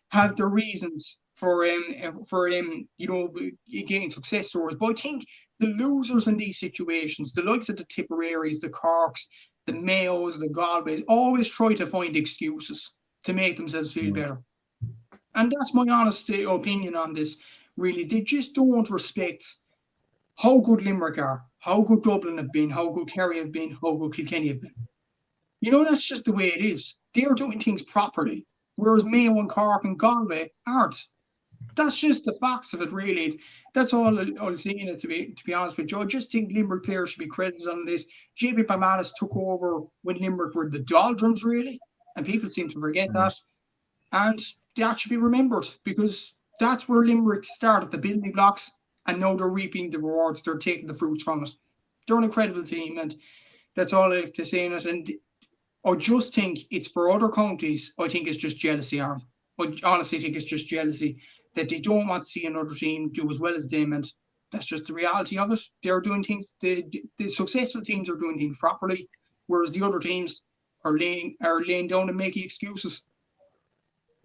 have their reasons for getting success stories. But I think the losers in these situations, the likes of the Tipperaries, the Corks, the Mayos, the Galways, always try to find excuses to make themselves feel better. And that's my honest opinion on this, really. They just don't respect how good Limerick are, how good Dublin have been, how good Kerry have been, how good Kilkenny have been. That's just the way it is. They're doing things properly, whereas Mayo and Cork and Galway aren't. That's just the facts of it, really. That's all I'll say in it, to be honest with you. I just think Limerick players should be credited on this. JP McManus took over when Limerick were the doldrums, really, and people seem to forget that. And that should be remembered, because that's where Limerick started, the building blocks, and now they're reaping the rewards. They're taking the fruits from it. They're an incredible team, and that's all I have to say in it. And I just think it's for other counties. I think it's just jealousy, Aaron. I honestly think it's just jealousy that they don't want to see another team do as well as them, and that's just the reality of it. They're doing things. The successful teams are doing things properly, whereas the other teams are laying down and making excuses.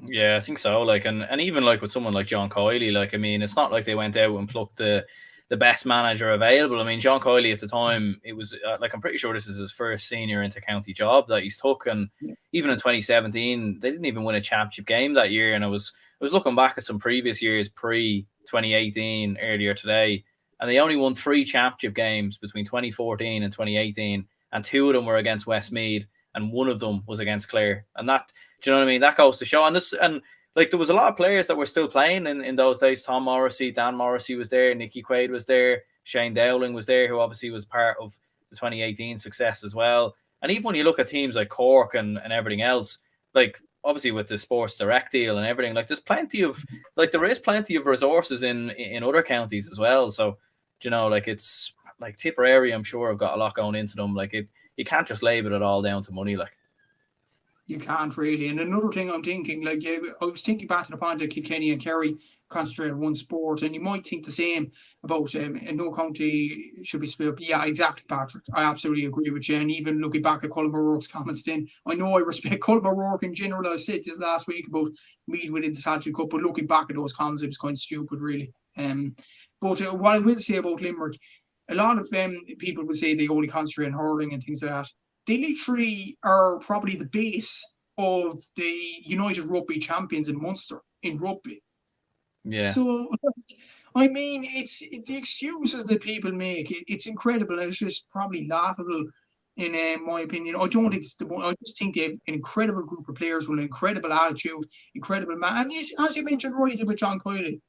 Yeah, I think so. Like, and even like with someone like John Coyley, like, I mean, it's not like they went out and plucked the best manager available. I mean, John Coyley at the time, it was like, I'm pretty sure this is his first senior inter-county job that he's took, and even in 2017, they didn't even win a championship game that year. And I was looking back at some previous years, pre 2018, earlier today, and they only won 3 championship games between 2014 and 2018, and 2 of them were against Westmeath, and 1 of them was against Clare. And that, do you know what I mean? That goes to show. And like, there was a lot of players that were still playing in those days. Tom Morrissey, Dan Morrissey was there, Nicky Quaid was there, Shane Dowling was there, who obviously was part of the 2018 success as well. And even when you look at teams like Cork and everything else, like, obviously with the Sports Direct deal and everything, like there is plenty of resources in other counties as well. So, like it's like Tipperary, I'm sure have got a lot going into them. Like you can't just label it all down to money. Like you can't really. And another thing I'm thinking, like I was thinking back to the point that Kilkenny and Kerry concentrate on one sport, and you might think the same about no county should be split up. Yeah, exactly, Patrick. I absolutely agree with you. And even looking back at Colm O'Rourke's comments, then I know I respect Colm O'Rourke in general. I said this last week about Meath winning the Tattoo Cup, but looking back at those comments, it was kind of stupid, really. But what I will say about Limerick, a lot of people would say they only concentrate on hurling and things like that. They literally are probably the base of the United Rugby champions in Munster in rugby. Yeah. So, I mean, it's the excuses that people make. It's incredible. It's just probably laughable, in my opinion. I don't think it's the one. I just think they have an incredible group of players with an incredible attitude, incredible man. And as you mentioned right with John Coyley,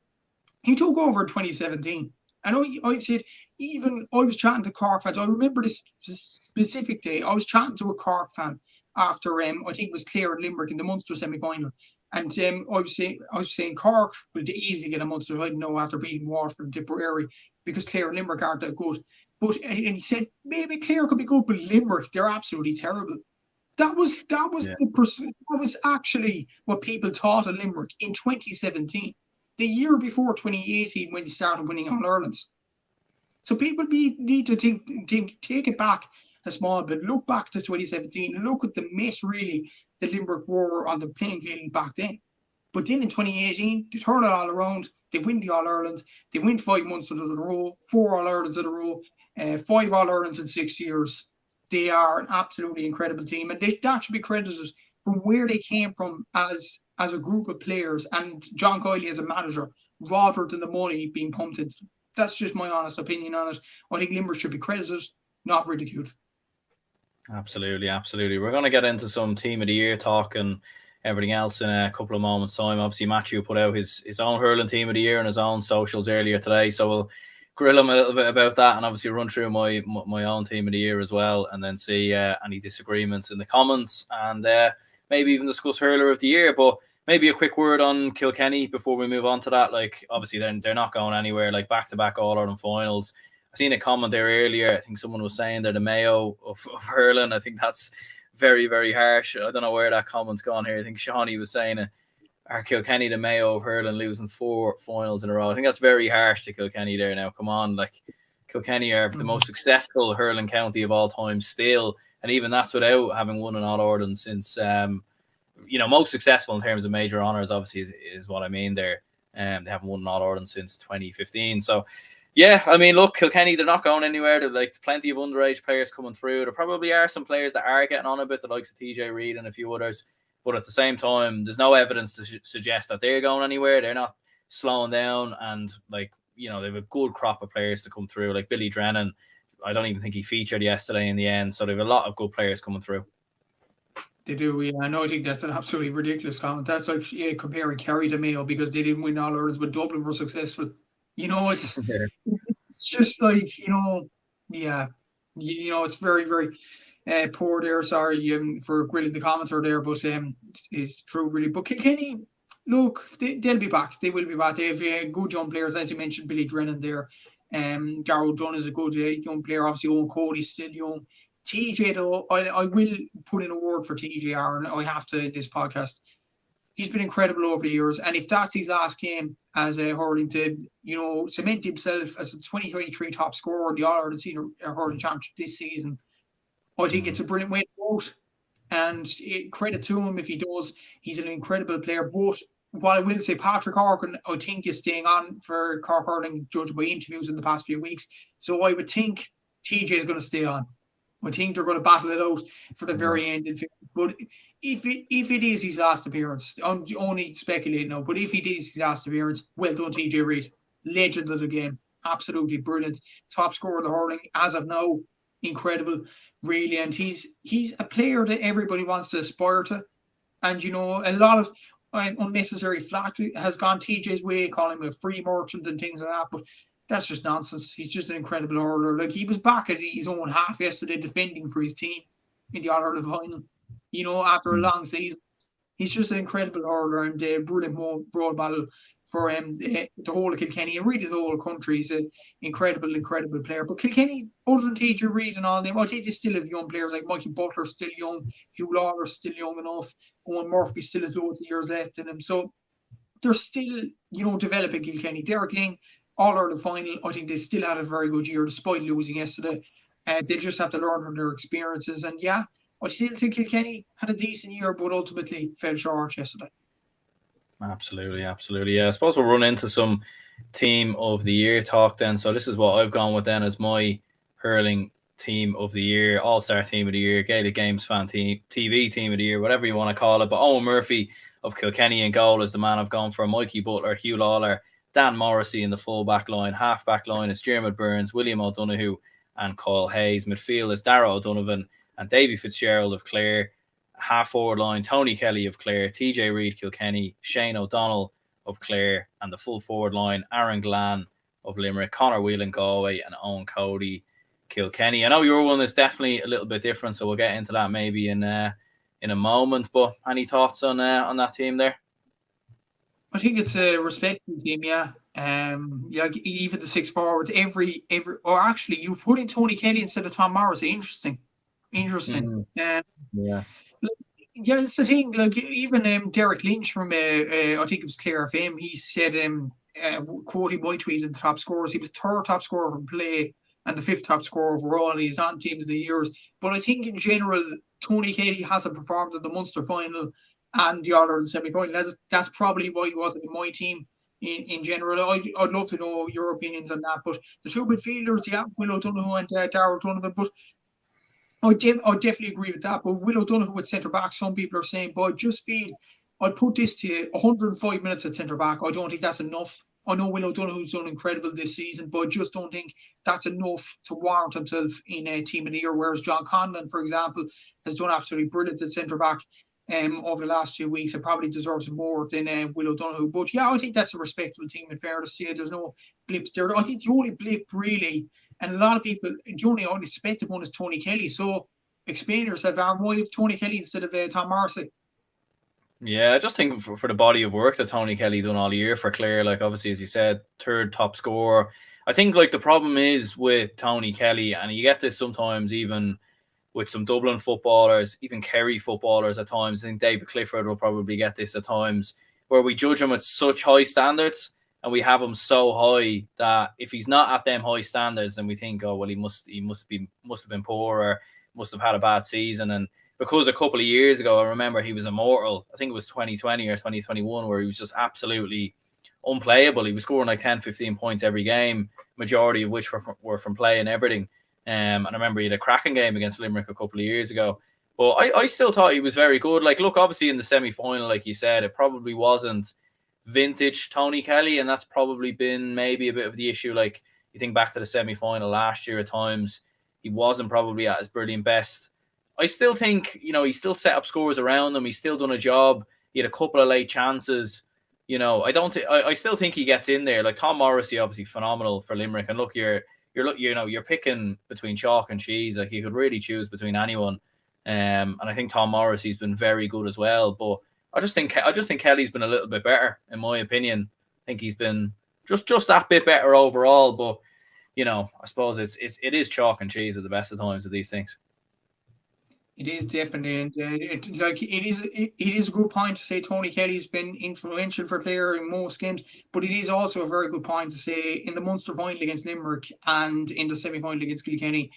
he took over in 2017. And I said, even I was chatting to Cork fans. I remember this specific day. I was chatting to a Cork fan after I think it was Clare and Limerick in the Munster semi-final. And I was saying Cork will easily get a Munster. I didn't know after beating Waterford and Tipperary because Clare and Limerick aren't that good. And he said maybe Clare could be good, but Limerick, they're absolutely terrible. That was actually what people thought of Limerick in 2017. The year before 2018 when they started winning All-Irelands. So people need to take it back a small bit, look back to 2017 and look at the mess really that Limerick were on the playing field back then. But then in 2018, they turn it all around, they win the All-Irelands, they win 5 months in a row, 4 All-Irelands in a row, 5 All-Irelands in 6 years. They are an absolutely incredible team, and that should be credited from where they came from as a group of players and John Coyley as a manager, rather than the money being pumped into them. That's just my honest opinion on it. I think Limerick should be credited, not ridiculed. Absolutely. We're going to get into some Team of the Year talk and everything else in a couple of moments' time. Obviously, Matthew put out his own hurling Team of the Year on his own socials earlier today, so we'll grill him a little bit about that and obviously run through my own Team of the Year as well, and then see any disagreements in the comments and maybe even discuss Hurler of the Year. But maybe a quick word on Kilkenny before we move on to that. Like, obviously, they're not going anywhere. Like, back-to-back All-Ireland finals. I seen a comment there earlier. I think someone was saying they're the Mayo of hurling. I think that's very, very harsh. I don't know where that comment's gone here. I think Shawnee was saying, are Kilkenny the Mayo of hurling, losing 4 finals in a row? I think that's very harsh to Kilkenny there now. Come on, like, Kilkenny are the most successful hurling county of all time still. And even that's without having won an All-Ireland since... most successful in terms of major honours, obviously, is what I mean there. They haven't won an All-Ireland since 2015. So, yeah, I mean, look, Kilkenny, they're not going anywhere. There's like plenty of underage players coming through. There probably are some players that are getting on a bit, the likes of TJ Reid and a few others. But at the same time, there's no evidence to suggest that they're going anywhere. They're not slowing down. And, they have a good crop of players to come through. Like Billy Drennan, I don't even think he featured yesterday in the end. So they have a lot of good players coming through. They do, yeah. I think that's an absolutely ridiculous comment. That's like comparing Kerry to Mayo because they didn't win All Irelands, but Dublin were successful. It's just like it's very, very poor there. Sorry for grilling the commenter there, but it's true really. But Kilkenny, look, they'll be back. They will be back. They have good young players, as you mentioned, Billy Drennan there. Gearoid Dunn is a good young player. Obviously, Owen Cody's still young. TJ, though, I will put in a word for TJ, Aaron. I have to in this podcast. He's been incredible over the years. And if that's his last game as a hurling to, cement himself as a 2023 top scorer in the All-Ireland Senior Hurling Championship this season, I think it's a brilliant way to go out. And credit to him if he does. He's an incredible player. But what I will say, Patrick Horgan, I think, is staying on for Cork Hurling, judged by interviews in the past few weeks. So I would think TJ is going to stay on. I think they're going to battle it out for the very end. But if it is his last appearance, I'm only speculating now, but if it is his last appearance, well done, TJ Reid. Legend of the game. Absolutely brilliant. Top scorer of the hurling as of now. Incredible, really. And he's a player that everybody wants to aspire to. And, a lot of unnecessary flack has gone TJ's way, calling him a free merchant and things like that. But that's just nonsense. He's just an incredible hurler. Like, he was back at his own half yesterday defending for his team in the All-Ireland final. After a long season, he's just an incredible hurler and a brilliant role model for the whole of Kilkenny and really the whole country. He's an incredible player. But Kilkenny, other than TJ Reid and all them, I think they still have young players like Mikey Butler, still young, Hugh Lawler's still young enough, Owen Murphy still has loads of years left in him. So they're still, developing Kilkenny. Derek Ling, All-Ireland final, I think they still had a very good year despite losing yesterday. They just have to learn from their experiences. And yeah, I still think Kilkenny had a decent year, but ultimately fell short yesterday. Absolutely. Yeah, I suppose we'll run into some team of the year talk then. So this is what I've gone with then as my hurling team of the year, all-star team of the year, Gaelic Games fan team, TV team of the year, whatever you want to call it. But Owen Murphy of Kilkenny in goal is the man I've gone for. Mikey Butler, Hugh Lawler, Dan Morrissey in the full back line. Half back line is Dermot Burns, William O'Donoghue and Kyle Hayes. Midfield is Darragh O'Donovan and Davy Fitzgerald of Clare. Half forward line, Tony Kelly of Clare, TJ Reid, Kilkenny, Shane O'Donnell of Clare, and the full forward line, Aaron Glan of Limerick, Conor Whelan, Galway, and Owen Cody, Kilkenny. I know your one is definitely a little bit different, so we'll get into that maybe in a moment. But any thoughts on that team there? I think it's a respectable team, yeah. Even the six forwards, or actually, you've put in Tony Kelly instead of Tom Morrissey. Interesting. Yeah. Yeah, it's the thing. Like even Derek Lynch from I think it was Clare FM. He said, quoting my tweet, in the top scorers, he was third top scorer from play and the fifth top scorer overall. He's on teams of the years. But I think in general, Tony Kelly hasn't performed in the Munster final and the All-Ireland semi-final. That's probably why he wasn't in my team. In general, I'd love to know your opinions on that. But the two midfielders, yeah, Will O'Donoghue and Darragh O'Donovan. But I definitely agree with that. But Will O'Donoghue at centre back, some people are saying, but I just feel I'd put this to 105 minutes at centre back. I don't think that's enough. I know Will O'Donoghue's done incredible this season, but I just don't think that's enough to warrant himself in a team of the year. Whereas John Conlon, for example, has done absolutely brilliant at centre back over the last few weeks. It probably deserves more than Will O'Donoghue. But yeah, I think that's a respectable team in fairness to you. There's no blips there. I think the only blip really, and a lot of people, the only unexpected one is Tony Kelly. So explain yourself, Aaron, why have Tony Kelly instead of Tom Morrissey? Yeah, I just think for the body of work that Tony Kelly done all year for Clare, like obviously, as you said, third top scorer. I think like the problem is with Tony Kelly, and you get this sometimes even with some Dublin footballers, even Kerry footballers at times. I think David Clifford will probably get this at times, where we judge him at such high standards and we have him so high that if he's not at them high standards, then we think, oh well, he must have been poor or must have had a bad season. And because a couple of years ago, I remember he was immortal. I think it was 2020 or 2021, where he was just absolutely unplayable. He was scoring like 10, 15 points every game, majority of which were from play and everything. And I remember he had a cracking game against Limerick a couple of years ago. But I still thought he was very good. Like, look, obviously in the semi-final, like you said, it probably wasn't vintage Tony Kelly, and that's probably been maybe a bit of the issue. Like, you think back to the semi-final last year at times, he wasn't probably at his brilliant best. I still think, he still set up scores around him. He's still done a job. He had a couple of late chances. I still think he gets in there. Like Tom Morrissey, obviously phenomenal for Limerick. And look, you're picking between chalk and cheese. Like you could really choose between anyone. And I think Tom Morrissey's been very good as well. But I just think Kelly's been a little bit better, in my opinion. I think he's been just that bit better overall. But I suppose it is chalk and cheese at the best of times of these things. It is definitely, and it is a good point to say Tony Kelly's been influential for Clare in most games, but it is also a very good point to say in the Munster final against Limerick and in the semi-final against Kilkenny,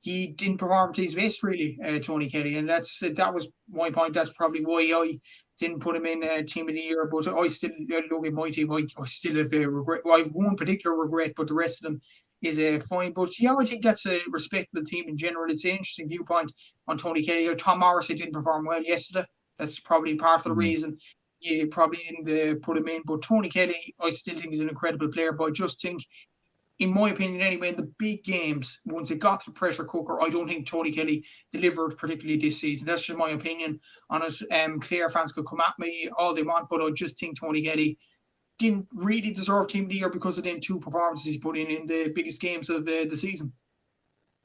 he didn't perform to his best really, Tony Kelly, and that was my point. That's probably why I didn't put him in team of the year. But I still look at my team. I still have a regret. Well, I have one particular regret, but the rest of them is fine. But yeah, I think that's a respectable team in general. It's an interesting viewpoint on Tony Kelly. Tom Morrissey didn't perform well yesterday. That's probably part of the reason you probably didn't put him in. But Tony Kelly, I still think he's an incredible player. But I just think, in my opinion anyway, in the big games, once it got to the pressure cooker, I don't think Tony Kelly delivered particularly this season. That's just my opinion on it. Clare fans could come at me all they want, but I just think Tony Kelly didn't really deserve team of the year because of them two performances he put in the biggest games of the season.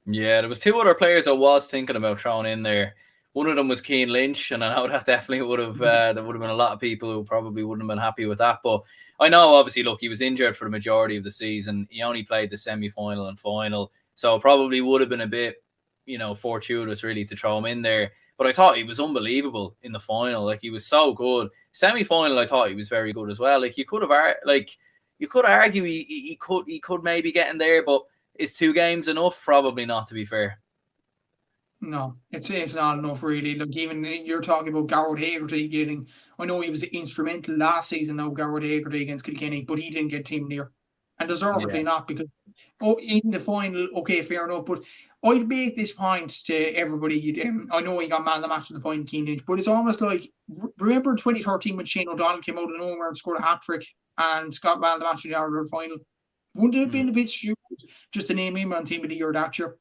Yeah, there was two other players I was thinking about throwing in there One of them was Keane Lynch, and I know that definitely would have there would have been a lot of people who probably wouldn't have been happy with that. But I know, obviously, look, he was injured for the majority of the season. He only played the semi-final and final, so it probably would have been a bit, fortuitous really to throw him in there. But I thought he was unbelievable in the final. Like, he was so good. Semi-final, I thought he was very good as well. Like, you could argue he could maybe get in there, but is 2 games enough? Probably not, to be fair. No, it's not enough really. Look, even you're talking about Gearoid Hegarty getting. I know he was instrumental last season. Now Gearoid Hegarty against Kilkenny, but he didn't get team near, and deservedly not, because in the final, okay, fair enough. But I'd make this point to everybody. I know he got man of the match in the final, Keane Lynch, but it's almost like, remember 2013 when Shane O'Donnell came out of nowhere and scored a hat trick and got man of the match in the final. Wouldn't it have been a bit stupid just to name him on team of the year that year?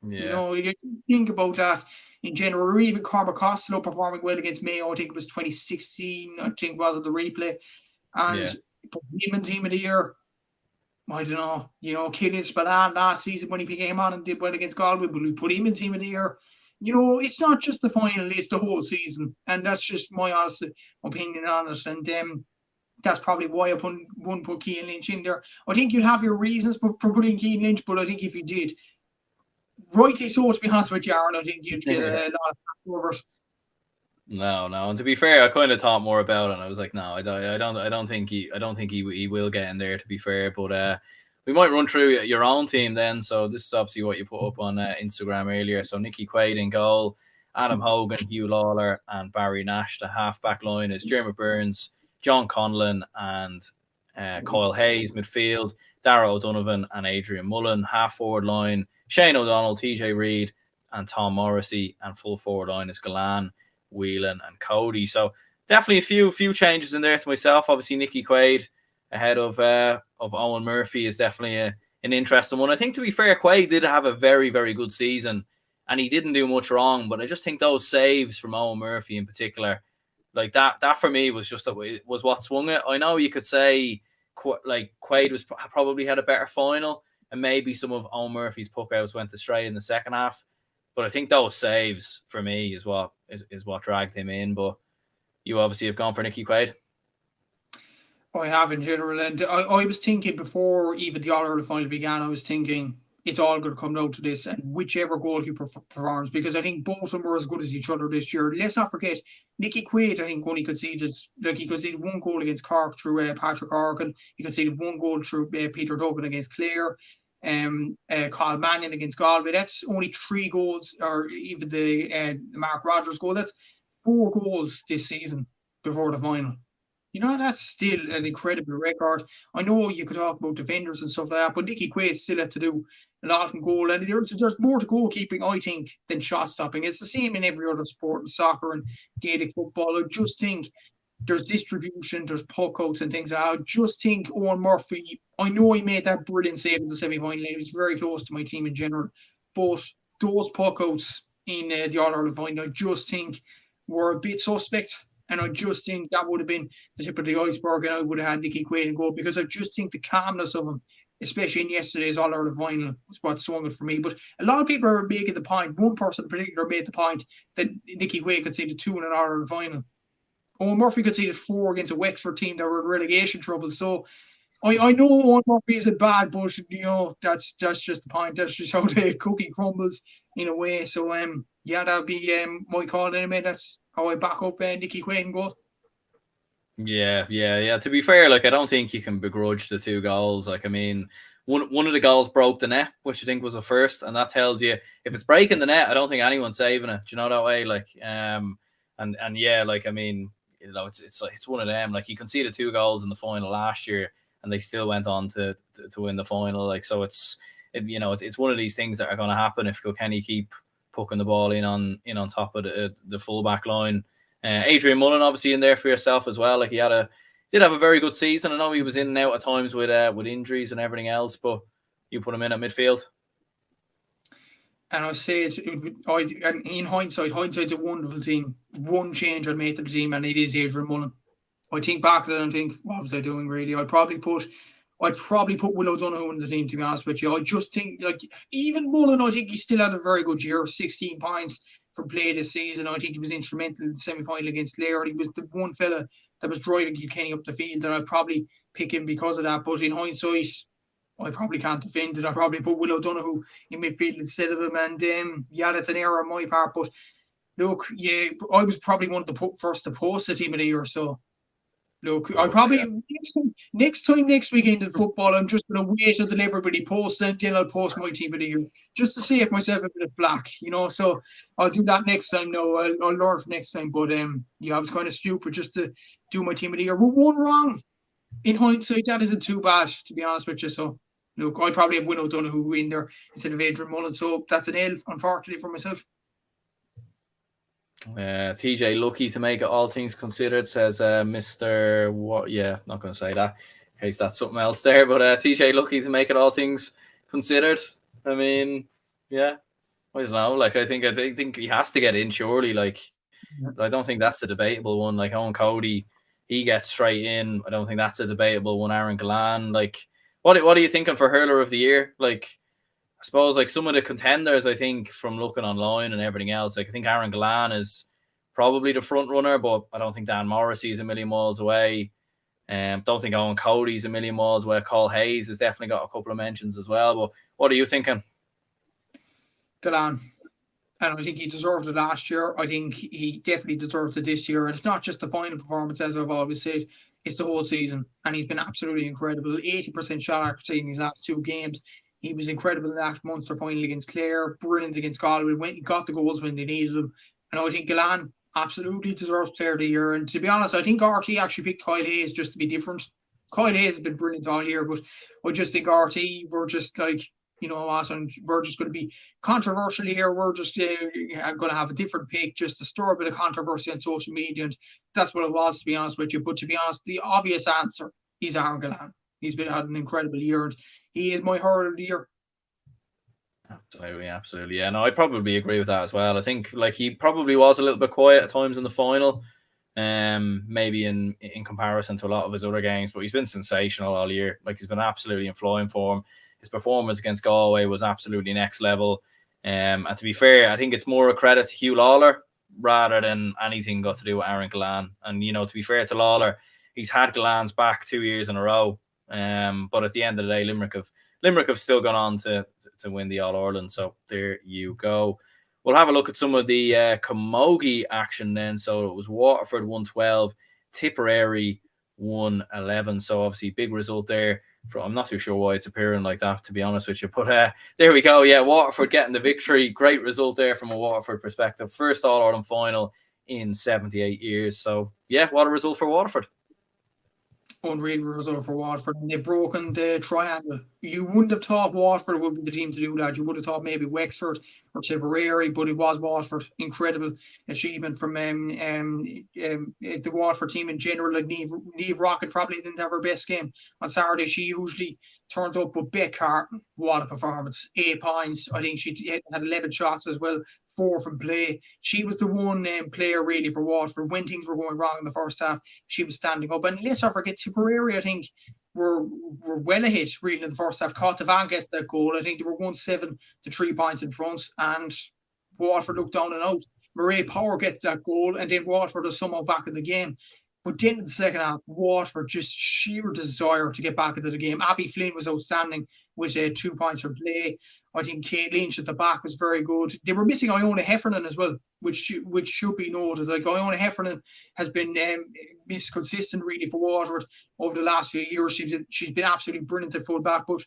Yeah. You think about that in general, or even Cormac Costello performing well against Mayo. I think it was 2016, I think was the replay. And him in team of the year, I don't know. Killian Spillane last season when he came on and did well against Galway, but we put him in team of the year. It's not just the final, it's the whole season. And that's just my honest opinion on it. And that's probably why I wouldn't put Keane Lynch in there. I think you'd have your reasons for putting Keane Lynch, but I think if you did, rightly so, to be honest with you, Aaron, I think you'd get a lot of overs. No, and to be fair, I kind of thought more about it, and I was like, no, I don't think he will get in there, to be fair. But we might run through your own team then. So this is obviously what you put up on Instagram earlier. So Nicky Quaid in goal, Adam Hogan, Hugh Lawler, and Barry Nash. The half-back line is Jeremy Burns, John Conlon, and Kyle Hayes. Midfield, Darragh O'Donovan and Adrian Mullen. Half-forward line, Shane O'Donnell, TJ Reid, and Tom Morrissey. And full forward line is Galan, Whelan, and Cody. So definitely a few changes in there to myself. Obviously, Nicky Quaid ahead of Owen Murphy is definitely an interesting one. I think, to be fair, Quaid did have a very, very good season, and he didn't do much wrong. But I just think those saves from Owen Murphy in particular, like that for me was what swung it. I know you could say Quaid was probably had a better final, and maybe some of Owen Murphy's puck outs went astray in the second half. But I think those saves for me is what dragged him in. But you obviously have gone for Nicky Quaid. I have in general, and I was thinking before even the All-Ireland final began, I was thinking it's all going to come down to this, and whichever goalkeeper performs, because I think both of them were as good as each other this year. Let's not forget, Nicky Quaid, I think, only conceded 1 goal against Cork through Patrick Organ. He conceded 1 goal through Peter Duggan against Clare. Carl Mannion against Galway. That's only 3 goals, or even the Mark Rogers goal. That's 4 goals this season before the final. That's still an incredible record. I know you could talk about defenders and stuff like that, but Nicky Quaid still had to do a lot in goal. And there's more to goalkeeping, I think, than shot stopping. It's the same in every other sport, in soccer and Gaelic football. I just think there's distribution, there's puck outs and things. I just think Owen Murphy, I know he made that brilliant save in the semi-final. He was very close to my team in general. But those puck outs in the All-Ireland final, I just think were a bit suspect. And I just think that would have been the tip of the iceberg, and I would have had Nicky Quaid in goal, because I just think the calmness of him, especially in yesterday's All-Ireland final, was what swung it for me. But a lot of people are making the point, one person in particular made the point, that Nicky Quaid conceded 2 in an All-Ireland final. Owen Murphy conceded 4 against a Wexford team that were in relegation trouble. So I know Owen Murphy isn't bad, but that's just the point. That's just how the cookie crumbles in a way. So that'll be my call anyway. That's how I back up Nicky Quaid and goal. Yeah. To be fair, I don't think you can begrudge the 2 goals. I mean, one of the goals broke the net, which I think was a first, and that tells you if it's breaking the net, I don't think anyone's saving it. Do you know that way? I mean, it's one of them. He conceded 2 goals in the final last year, and they still went on to win the final. So it's one of these things that are going to happen if Kilkenny keep pucking the ball in on top of the full back line. Adrian Mullen obviously in there for yourself as well. He did have a very good season. I know he was in and out at times with injuries and everything else, but you put him in at midfield. And I say in hindsight's a wonderful team. One change I'd make to the team, and it is Adrian Mullen. I think back at it and think, what was I doing really? I'd probably put I'd probably put Will O'Donoghue in the team, to be honest with you. I just think, like, even Mullen, I think he still had a very good year, 16 points from play this season. I think he was instrumental in the semi-final against Laird. He was the one fella that was driving Kilkenny up the field, and I'd probably pick him because of that. But in hindsight, I probably can't defend it. I'd probably put Will O'Donoghue in midfield instead of him. And yeah, that's an error on my part. But look, yeah, I was probably one of the first to post the team of the year, so look, I probably next weekend in football, I'm just going to wait until everybody posts it, then I'll post my team of the year just to save myself a bit of flack, So I'll do that next time. No, I'll learn from next time. But yeah, I was kind of stupid just to do my team of the year. We're one wrong. In hindsight, that isn't too bad, to be honest with you. So look, I probably have Will O'Donoghue in there instead of Adrian Mullen. So that's an L, unfortunately, for myself. TJ lucky to make it, all things considered, says Mr. What? Yeah, not going to say that in case that's something else there. But TJ lucky to make it, all things considered. I mean, yeah, I don't know. Like, I think he has to get in, surely. Like, I don't think that's a debatable one. Like, Owen Cody, he gets straight in. I don't think that's a debatable one. Aaron Gillan, like, what are you thinking for Hurler of the Year? Like, I suppose, like, some of the contenders, I think, from looking online and everything else, like, I think Aaron Gillan is probably the front runner, but I don't think Dan Morrissey is a million miles away. Don't think Owen Cody's a million miles away. Cole Hayes has definitely got a couple of mentions as well. But what are you thinking? Gillan. And I think he deserved it last year. I think he definitely deserves it this year. And it's not just the final performance, as I've always said. It's the whole season. And he's been absolutely incredible. 80% shot accuracy in his last 2 games. He was incredible in that Munster final against Clare, brilliant against Galway. He got the goals when they needed them. And I think Gillan absolutely deserves Player of the Year. And to be honest, I think RT actually picked Kyle Hayes just to be different. Kyle Hayes has been brilliant all year, but I just think RT, we're just like, you know what, and we're just going to be controversial here. We're just going to have a different pick just to stir a bit of controversy on social media. And that's what it was, to be honest with you. But to be honest, the obvious answer is Aaron Gillan. He's had an incredible year, and he is my Hurler of the Year. Absolutely. Yeah, no, I probably agree with that as well. I think, like, he probably was a little bit quiet at times in the final, maybe in comparison to a lot of his other games, but he's been sensational all year. Like, he's been absolutely in flying form. His performance against Galway was absolutely next level. And to be fair, I think it's more a credit to Hugh Lawler rather than anything got to do with Aaron Gillan. And, to be fair to Lawler, he's had Gillan's back 2 years in a row. But at the end of the day, Limerick have still gone on to win the All-Ireland. So there you go. We'll have a look at some of the Camogie action then. So it was Waterford 112, Tipperary 111. So obviously big result there. I'm not too sure why it's appearing like that, to be honest with you. But there we go. Yeah, Waterford getting the victory. Great result there from a Waterford perspective. First All-Ireland final in 78 years. So yeah, what a result for Waterford. Unreal result for Waterford, and they've broken the triangle. You wouldn't have thought Waterford would be the team to do that. You would have thought maybe Wexford or Tipperary, but it was Waterford. Incredible achievement from the Waterford team in general. Like Niamh Rocket probably didn't have her best game on Saturday. She usually turns up, but Beck Carton, what a performance. 8 points. I think she had 11 shots as well, 4 from play. She was the one player really for Waterford. When things were going wrong in the first half, she was standing up. And let's not forget Tipperary, I think, were well ahead really in the first half. Van gets that goal. I think they were 1-7 to 3 points in front, and Waterford looked down and out. Mairead Power gets that goal, and then Waterford is somehow back in the game. But then in the second half, Waterford just sheer desire to get back into the game. Abby Flynn was outstanding with 2 points for play. I think Kate Lynch at the back was very good. They were missing Iona Heffernan as well, which should be noted. Like, Iona Heffernan has been consistent really for Waterford over the last few years. She's been absolutely brilliant at full back. But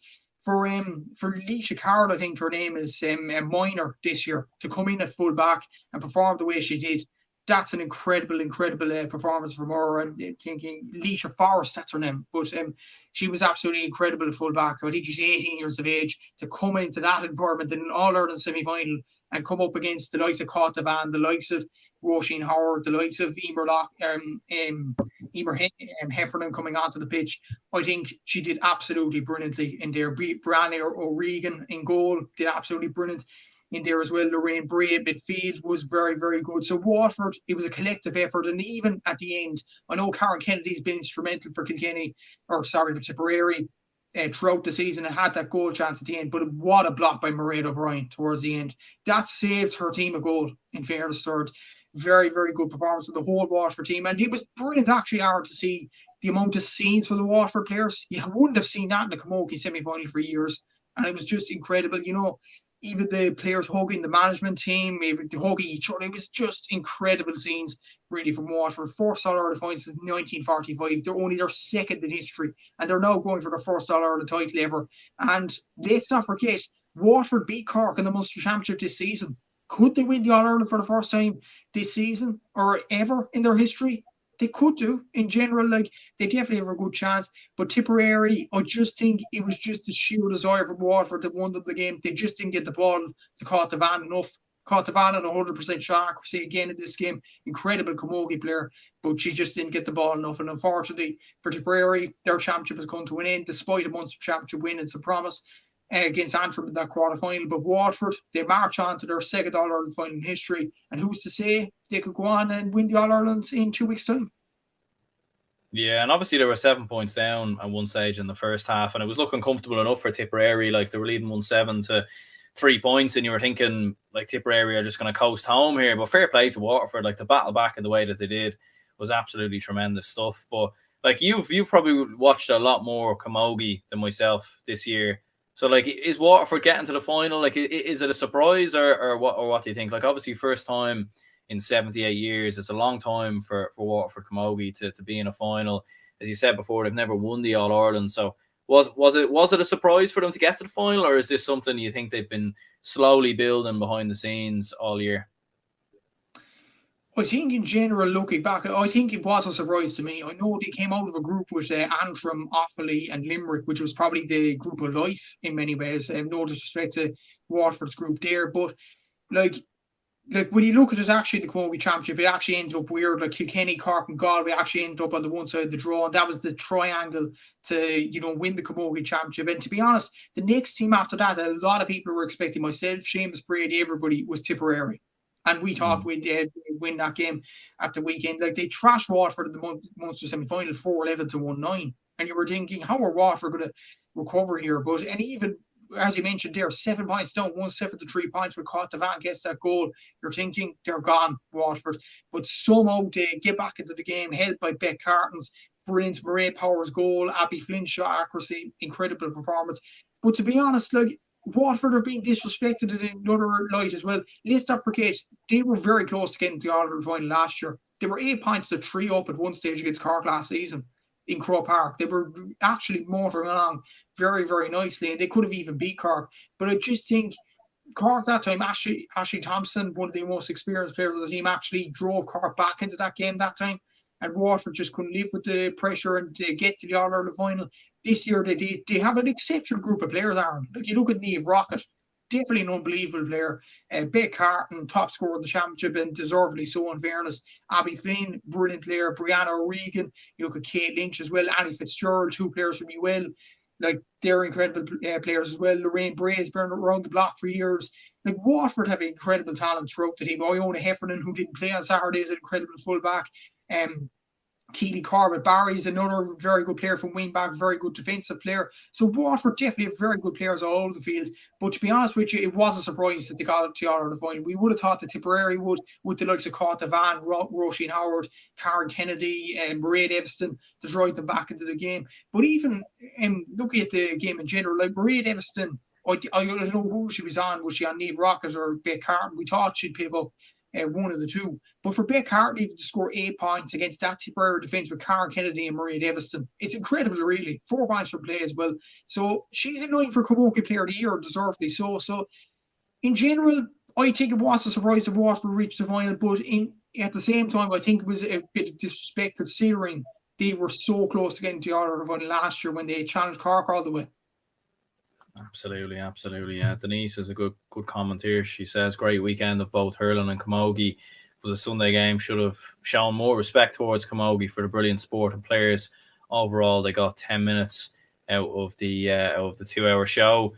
for Leisha Card, I think her name is Minor this year, to come in at full back and perform the way she did. That's an incredible performance from her. I'm thinking Leisha Forrest, that's her name. But she was absolutely incredible at full back. I think she's 18 years of age to come into that environment in an All-Ireland semi-final and come up against the likes of Van, the likes of Roisin Howard, the likes of Emer Heffernan coming onto the pitch. I think she did absolutely brilliantly in there. Brianna O'Regan in goal did absolutely brilliant in there as well. Lorraine Bray at midfield was very, very good. So Waterford, it was a collective effort. And even at the end, I know Karen Kennedy's been instrumental for for Tipperary. throughout the season and had that goal chance at the end. But what a block by Mairead O'Brien towards the end. That saved her team a goal, in fairness to her. Very, very good performance of the whole Waterford team. And it was brilliant, actually, Aaron, to see the amount of scenes for the Waterford players. You wouldn't have seen that in the Camogie semi-final for years. And it was just incredible. You know, even the players hugging the management team, even hugging each other. It was just incredible scenes, really, from Waterford. First All-Ireland final since 1945. They're only their second in history. And they're now going for their first All-Ireland title ever. And let's not forget, Waterford beat Cork in the Munster Championship this season. Could they win the All-Ireland for the first time this season or ever in their history? They could do in general. Like, they definitely have a good chance. But Tipperary, I just think it was just the sheer desire from Waterford that won them the game. They just didn't get the ball to Caught-the-Van enough. Caught-the-Van at 100% shot accuracy again in this game. Incredible Camogie player, but she just didn't get the ball enough. And unfortunately for Tipperary, their championship has come to an end despite a Munster Championship win. It's a promise against Antrim in that quarter-final. But Waterford, they march on to their second All-Ireland final in history. And who's to say they could go on and win the All-Ireland in 2 weeks' time? Yeah, and obviously there were 7 points down at one stage in the first half, and it was looking comfortable enough for Tipperary. Like, they were leading 1-7 to 3 points, and you were thinking, like, Tipperary are just going to coast home here. But fair play to Waterford. Like, the battle back in the way that they did was absolutely tremendous stuff. But, like, you've probably watched a lot more Camogie than myself this year. So, like, is Waterford getting to the final? Like, is it a surprise or what do you think? Like, obviously, first time in 78 years. It's a long time for Waterford Camogie to be in a final. As you said before, they've never won the All-Ireland. So was it a surprise for them to get to the final, or is this something you think they've been slowly building behind the scenes all year? I think in general, looking back, I think it was a surprise to me. I know they came out of a group with Antrim, Offaly and Limerick, which was probably the group of life in many ways. No disrespect to Waterford's group there, but like when you look at it, actually, the Camogie Championship, it actually ended up weird. Like, Kilkenny, Cork and Galway actually ended up on the one side of the draw, and that was the triangle to, win the Camogie Championship. And to be honest, the next team after that, a lot of people were expecting, myself, Seamus, Brady, everybody, was Tipperary. And we thought we'd win that game at the weekend. Like, they trashed Waterford in the Munster semi-final 4-11 to 1-9. And you were thinking, how are Waterford going to recover here? And even, as you mentioned there, 7 points down, 1-7 to 3 points with Caught-the-Van gets that goal. You're thinking they're gone, Waterford. But somehow they get back into the game, helped by Beck Carton's brilliant Mairead Powers goal, Abby Flynn's shot accuracy, incredible performance. But to be honest, like, Waterford are being disrespected in another light as well. Let's not forget, they were very close to getting to the All-Ireland final last year. They were 8 points to 3 up at one stage against Cork last season in Croke Park. They were actually motoring along very, very nicely, and they could have even beat Cork. But I just think Cork that time, Ashley Thompson, one of the most experienced players of the team, actually drove Cork back into that game that time. And Waterford just couldn't live with the pressure and to get to the All-Ireland final. This year, they have an exceptional group of players, Aaron. Like, you look at Niamh Rockett, definitely an unbelievable player. Beck Carton, top scorer of the championship, and deservedly so, in fairness. Abby Flynn, brilliant player. Brianna O'Regan, you look at Kate Lynch as well. Annie Fitzgerald, 2 players from UL. Like, they're incredible players as well. Lorraine Bray's been around the block for years. Like, Waterford have incredible talent throughout the team. Iona Heffernan, who didn't play on Saturday, is an incredible fullback. Keely Corbett Barry is another very good player from wing back, very good defensive player. So Waterford definitely have very good players all over the field. But to be honest with you, it was a surprise that they got to the All-Ireland final. We would have thought that Tipperary would, with the likes of Caught-the-Van, Roisin Howard, Karen Kennedy, and Mairead Evanston to drive them back into the game. But even looking at the game in general, like Mairead Evanston, I don't know who she was on. Was she on Niamh Rockett or Beck Carton? We thought she'd pick up one of the two. But for Beck Carton even to score 8 points against that Tipperary defence with Karen Kennedy and Mairead Evanston, it's incredible, really. 4 points for play as well. So she's in line for Camogie Player of the Year, deservedly so. So in general, I think it was a surprise that Waterford reached the final, but at the same time, I think it was a bit of disrespect considering they were so close to getting to the All-Ireland final last year when they challenged Cork all the way. Absolutely. Yeah, Denise is a good comment here. She says, great weekend of both hurling and camogie, but the Sunday game should have shown more respect towards camogie for the brilliant sport and players. Overall, they got 10 minutes out of the 2-hour show.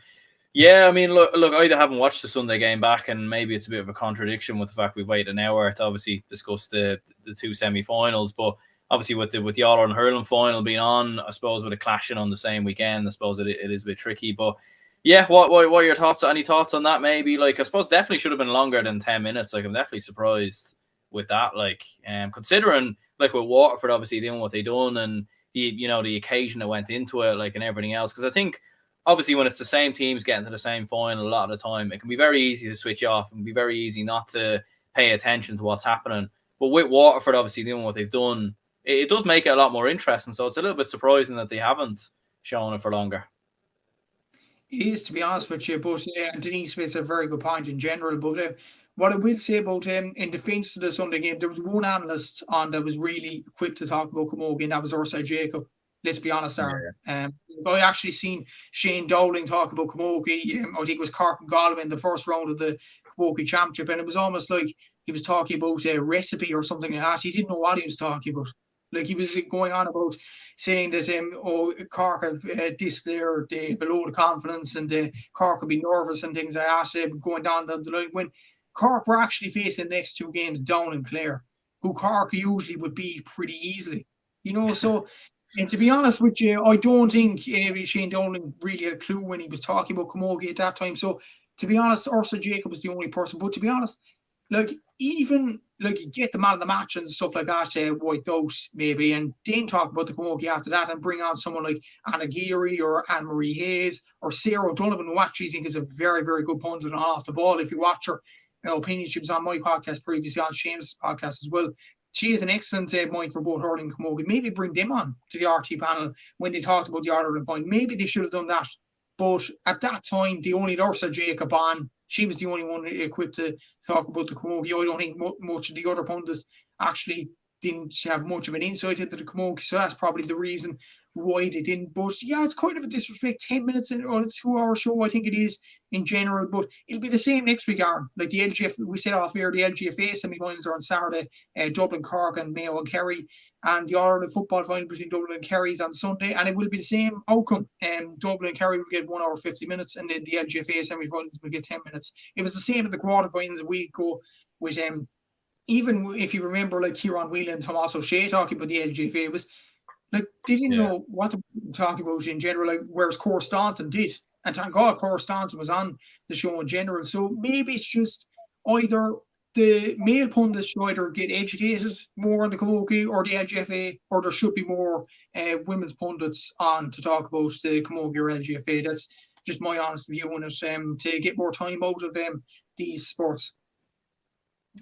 Yeah, I mean, look, I haven't watched the Sunday game back, and maybe it's a bit of a contradiction with the fact we've waited an hour to obviously discuss the 2 semi-finals, but obviously with the All Ireland Hurling final being on, I suppose with it clashing on the same weekend, I suppose it is a bit tricky. But yeah, what are your thoughts? Any thoughts on that? Maybe like I suppose definitely should have been longer than 10 minutes. Like I'm definitely surprised with that. Like considering like with Waterford obviously doing what they done and the occasion that went into it, like and everything else. Because I think obviously when it's the same teams getting to the same final a lot of the time, it can be very easy to switch off and be very easy not to pay attention to what's happening. But with Waterford obviously doing what they've done, it does make it a lot more interesting. So it's a little bit surprising that they haven't shown it for longer. It is, to be honest with you, but Denise makes a very good point in general. But what I will say about in defence of the Sunday game, there was one analyst on that was really quick to talk about Camogie, and that was Ursula Jacob. Let's be honest, Aaron. I actually seen Shane Dowling talk about Camogie. I think it was Cork and Galway in the first round of the Camogie Championship, and it was almost like he was talking about a recipe or something like that. He didn't know what he was talking about. Like he was going on about saying that Cork have this player, they below the confidence, and Cork will be nervous and things like that going down the line. When Cork were actually facing the next two games Down and Clare, who Cork usually would beat pretty easily. So and to be honest with you, I don't think Shane Dowling really had a clue when he was talking about Camogie at that time. So to be honest, Ursula Jacob was the only person. But to be honest, like even like you get the man of the match and stuff like that, wiped out maybe, and then talk about the Camogie after that and bring on someone like Anna Gearoid or Anne-Marie Hayes or Sarah O'Donovan, who actually think is a very, very good pundit on off the ball. If you watch her opinions, she was on my podcast previously, on Shane's podcast as well. She is an excellent mind for both hurling and Camogie. Maybe bring them on to the RT panel when they talked about the Ireland final. Maybe they should have done that. But at that time, they only had Ursula Jacob on. She was the only one equipped to talk about the Camogie. I don't think much of the other pundits actually didn't have much of an insight into the Camogie, so that's probably the reason why they didn't. But yeah, it's kind of a disrespect. 10 minutes or a 2-hour show, I think it is in general. But it'll be the same next week, Aaron. Like the LGF, we said off here, the LGFA semi-finals are on Saturday. Dublin, Cork, and Mayo and Kerry. And the Ireland football final between Dublin and Kerry is on Sunday, and it will be the same outcome. Dublin and Kerry will get 1 hour 50 minutes, and then the LGFA semi-finals will get 10 minutes. It was the same at the quarterfinals a week ago with even if you remember, like Kieran Whelan and Tomás O'Shea talking about the LGFA, it was like they didn't know what to talk about in general, like whereas Cor Staunton did. And thank God Cor Staunton was on the show in general. So maybe it's just either the male pundits should either get educated more on the Camogie or the LGFA, or there should be more women's pundits on to talk about the Camogie or LGFA. That's just my honest view on it, to get more time out of these sports.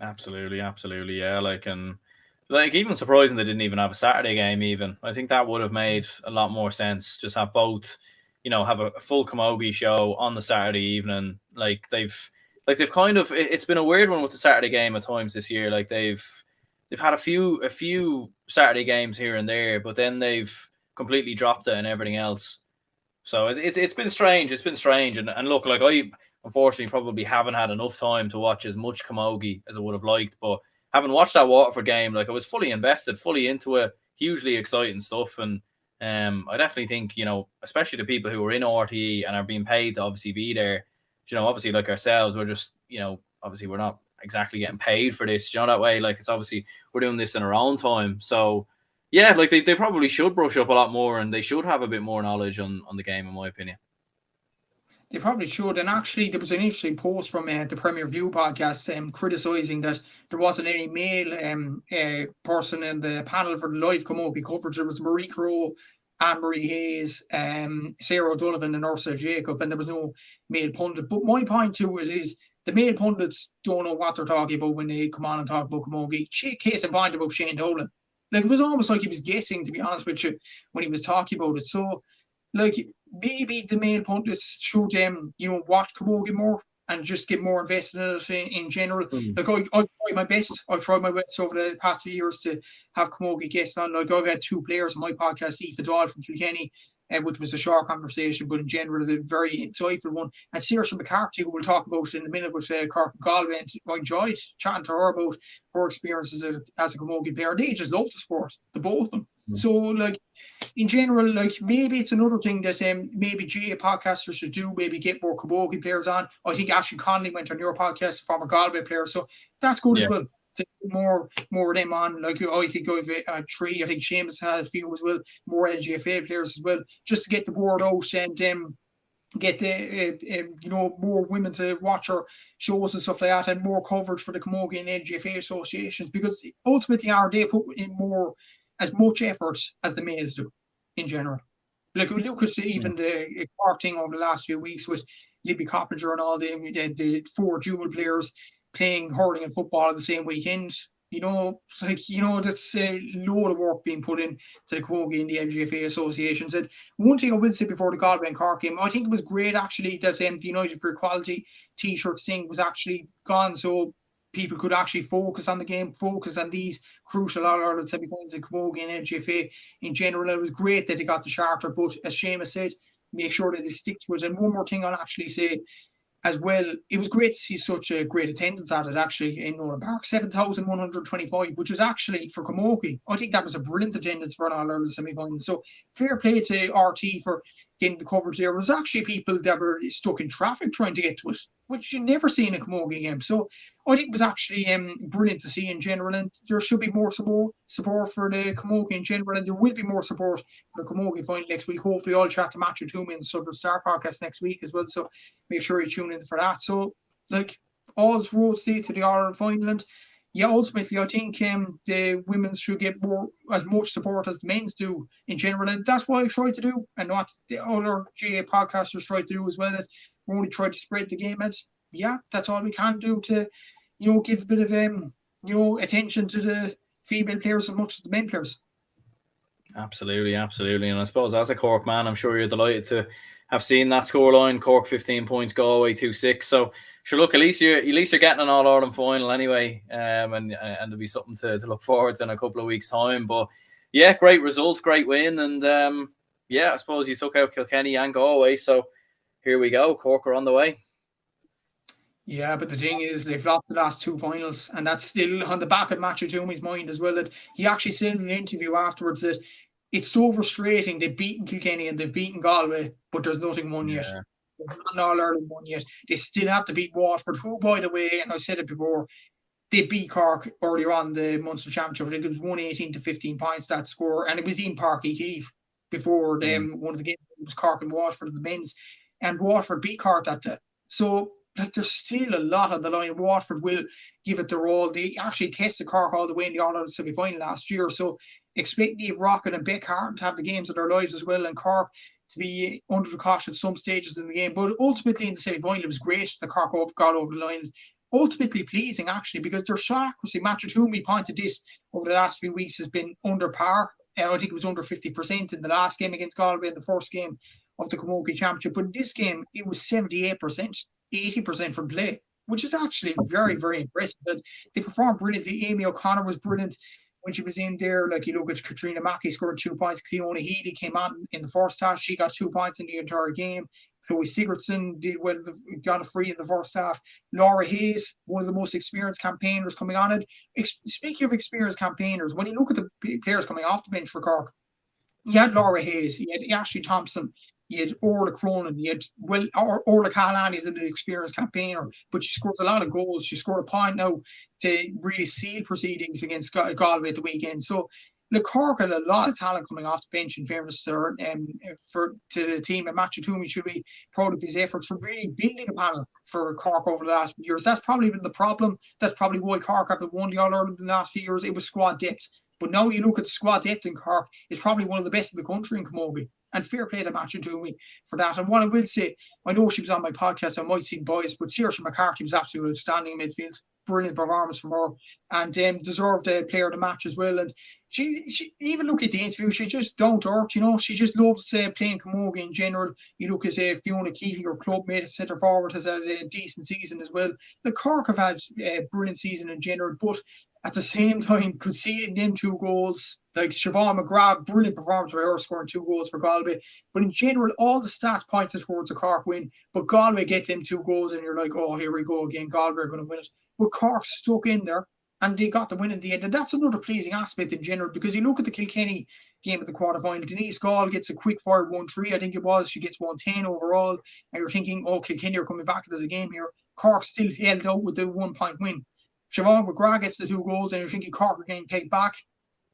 Absolutely, yeah. Like even surprising they didn't even have a Saturday game. Even I think that would have made a lot more sense. Just have both, have a full Camogie show on the Saturday evening. Like they've kind of, it's been a weird one with the Saturday game at times this year. Like they've had a few Saturday games here and there, but then they've completely dropped it and everything else. So it's been strange. It's been strange. And look, like I unfortunately probably haven't had enough time to watch as much Camogie as I would have liked, but having watched that Waterford game, like I was fully invested, fully into it, hugely exciting stuff. And I definitely think, especially the people who are in RTE and are being paid to obviously be there, obviously like ourselves, we're just, obviously we're not exactly getting paid for this, that way. Like it's obviously we're doing this in our own time. So yeah, like they probably should brush up a lot more and they should have a bit more knowledge on the game, in my opinion. They probably should. And actually, there was an interesting post from the Premier View podcast criticising that there wasn't any male person in the panel for the live Camogie coverage. There was Marie Crowe, Anne-Marie Hayes, Sarah O'Donovan, and Ursula Jacob, and there was no male pundit. But my point to it is the male pundits don't know what they're talking about when they come on and talk about Camogie. Case in point about Shane Dowling. Like, it was almost like he was guessing, to be honest with you, when he was talking about it. So, like, maybe the male pundits should, watch Camogie more and just get more invested in it in general. Like, I tried my best. I've tried my best over the past few years to have Camogie guests on. Like, I've had two players on my podcast, Aoife Doyle from Kilkenny, which was a short conversation, but in general, a very insightful one. And Saoirse McCarthy, who we'll talk about in a minute with Cork and Galway, and I enjoyed chatting to her about her experiences as a Camogie player. They just love the sport, the both of them. So, like, in general, like, maybe it's another thing that maybe GA podcasters should do, maybe get more Camogie players on. I think Ashley Connolly went on your podcast, a former Galway player, so that's good as well. to more of them on. Like, I think I've 3. I think Seamus had a few as well, more LGFA players as well, just to get the word out and get more women to watch our shows and stuff like that, and more coverage for the Camogie and LGFA associations, because ultimately they put in as much effort as the males do in general. Like, we look at even the Cork thing over the last few weeks with Libby Coppinger and all the 4 dual players playing hurling and football the same weekend. That's a load of work being put in to the Camogie and the LGFA associations. And one thing I will say before the Galway and Cork game, I think it was great actually that the United for Equality t-shirt thing was actually gone, so people could actually focus on the game, focus on these crucial All-Ireland semi-finals in Camogie and LGFA in general. It was great that they got the charter, but as Seamus said, make sure that they stick to it. And one more thing I'll actually say as well, it was great to see such a great attendance at it actually in Nolan Park, 7,125, which was actually for Camogie. I think that was a brilliant attendance for an All-Ireland semi-final. So fair play to RT for getting the coverage there. There was actually people that were stuck in traffic trying to get to it, which you never see in a Camogie game. So I think it was actually brilliant to see in general, and there should be more support for the Camogie in general, and there will be more support for the Camogie final next week. Hopefully I'll chat to Matthew Toomey in the Southern Star podcast next week as well, so make sure you tune in for that. So, like, all roads lead to the All-Ireland final, and ultimately I think the women's should get as much support as the men's do in general, and that's what I try to do, and what the other GA podcasters try to do as well. Is we only try to spread the game, and that's all we can do to give a bit of attention to the female players as much as the men players. Absolutely. And I suppose as a Cork man, I'm sure you're delighted to have seen that scoreline. Cork 15 points, Galway 2-6. So sure, look, at least you're getting an All-Ireland final anyway, and there'll be something to look forward to in a couple of weeks' time. But great results, great win, and I suppose you took out Kilkenny and Galway. So here we go, Cork are on the way. Yeah, but the thing is, they've lost the last 2 finals, and that's still on the back of Matthew Toomey's mind as well. That he actually said in an interview afterwards that it's so frustrating. They've beaten Kilkenny and they've beaten Galway, but there's nothing won yet. There's not an All-Ireland won yet. They still have to beat Waterford, who, by the way, and I've said it before, they beat Cork earlier on the Munster Championship. I think it was 118 to 15 points, that score, and it was in Páirc Uí Chaoimh before one of the games. It was Cork and Waterford in the men's, and Waterford beat Cork that day. So, like, there's still a lot on the line. Waterford will give it their all. They actually tested Cork all the way in the All-Ireland semi-final last year. So expect Niamh Rocket and Beck Harton to have the games of their lives as well, and Cork to be under the cosh at some stages in the game. But ultimately in the semi-final, it was great that Cork got over the line. Ultimately pleasing, actually, because their shot accuracy, Matthew Toomey pointed this over the last few weeks, has been under par. I think it was under 50% in the last game against Galway in the first game of the Camogie Championship. But in this game, it was 78%. 80% from play, which is actually very, very impressive. But they performed brilliantly. Amy O'Connor was brilliant when she was in there. Like, you look at Katrina Mackey scored 2 points. Cleona Healy came on in the first half. She got 2 points in the entire game. Chloe Sigurdsson did well, got a free in the first half. Laura Hayes, one of the most experienced campaigners coming on it. Speaking of experienced campaigners, when you look at the players coming off the bench for Cork, you had Laura Hayes, you had Ashley Thompson, you had Orla Cronin, you had Orla Callahan is an experienced campaigner, but she scores a lot of goals. She scored a point now to really seal proceedings against Galway at the weekend. So the Cork had a lot of talent coming off the bench, in fairness to the team, and Matthew Toomey should be proud of his efforts for really building a panel for Cork over the last few years. That's probably been the problem. That's probably why Cork haven't won the All-Ireland in the last few years. It was squad depth. But now you look at the squad depth in Cork, it's probably one of the best in the country in Camogie. And fair play to Matthew Toomey for that. And what I will say, I know she was on my podcast, I might seem biased, but Saoirse McCarthy was absolutely outstanding in midfield. Brilliant performance from her, and deserved a player of the match as well. And she even look at the interview, she just down to earth, she just loves playing Camogie in general. You look at Fiona Keating, her clubmate, centre forward, has had a decent season as well. The Cork have had a brilliant season in general, but at the same time, conceding them 2 goals, like Siobhan McGrath, brilliant performance by her, scoring 2 goals for Galway. But in general, all the stats pointed towards a Cork win. But Galway get them 2 goals, and you're like, oh, here we go again. Galway are going to win it. But Cork stuck in there, and they got the win in the end. And that's another pleasing aspect in general, because you look at the Kilkenny game at the quarterfinal. Denise Gall gets a quick fire 1-3, I think it was. She gets 110 overall. And you're thinking, oh, Kilkenny are coming back into the game here. Cork still held out with the 1-point win. Siobhan McGrath gets the 2 goals, and you're thinking Cork are getting paid back.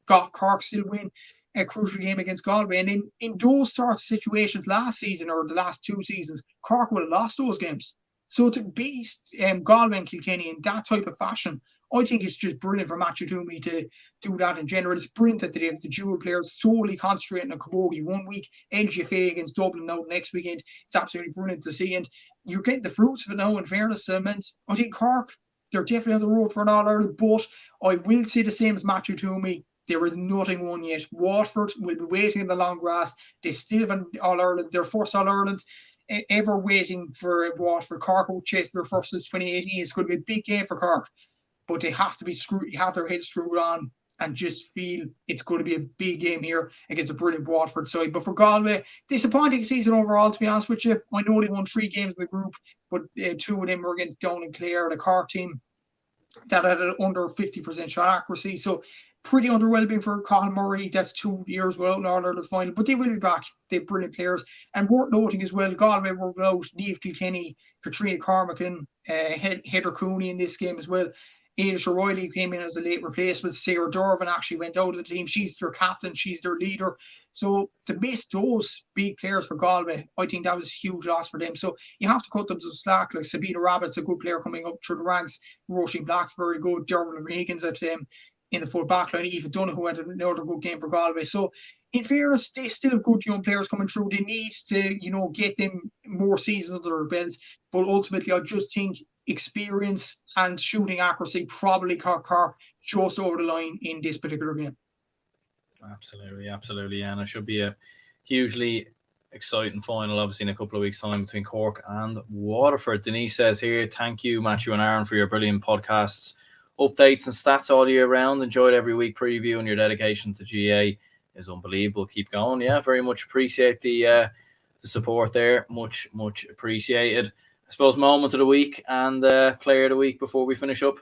Got Cork still win a crucial game against Galway. And in those sorts of situations last season or the last 2 seasons, Cork would have lost those games. So to beat Galway and Kilkenny in that type of fashion, I think it's just brilliant for Matthew Toomey to do that in general. It's brilliant that they have the dual players solely concentrating on Camogie 1 week, LGFA against Dublin now next weekend. It's absolutely brilliant to see. And you're getting the fruits of it now, in fairness to them. I think Cork, they're definitely on the road for an All-Ireland, but I will say the same as Matthew Toomey. There is nothing won yet. Waterford will be waiting in the long grass. They still have an All-Ireland, their first All-Ireland ever waiting for Waterford. Cork will chase their first since 2018. It's going to be a big game for Cork, but they have to be have their heads screwed on and just feel it's going to be a big game here against a brilliant Waterford side. But for Galway, disappointing season overall, to be honest with you. I know they won 3 games in the group, but 2 of them were against Down and Clare, the Cork team that had an under 50% shot accuracy. So pretty underwhelming for Colin Murray. That's 2 years without an All-Ireland final, but they will be back. They have brilliant players. And worth noting as well, Galway were without Niamh Kilkenny, Katrina Cormacan, Heather Cooney in this game as well. Ailish O'Reilly came in as a late replacement. Sarah Durvan actually went out of the team. She's their captain. She's their leader. So to miss those big players for Galway, I think that was a huge loss for them. So you have to cut them some slack. Like Sabina Rabbit's a good player coming up through the ranks. Roisin Black's very good. Dervin Higgins at in the full back line. Eva Donoghue had another good game for Galway. So in fairness, they still have good young players coming through. They need to, get them more seasons under their belts. But ultimately, I just think experience and shooting accuracy probably Cork just over the line in this particular game. Absolutely. And it should be a hugely exciting final, obviously, in a couple of weeks' time between Cork and Waterford. Denise says here, thank you, Matthew and Aaron, for your brilliant podcasts, updates and stats all year round. Enjoyed every week preview, and your dedication to GA is unbelievable. Keep going. Yeah, very much appreciate the support there. Much appreciated. I suppose moment of the week and player of the week before we finish up.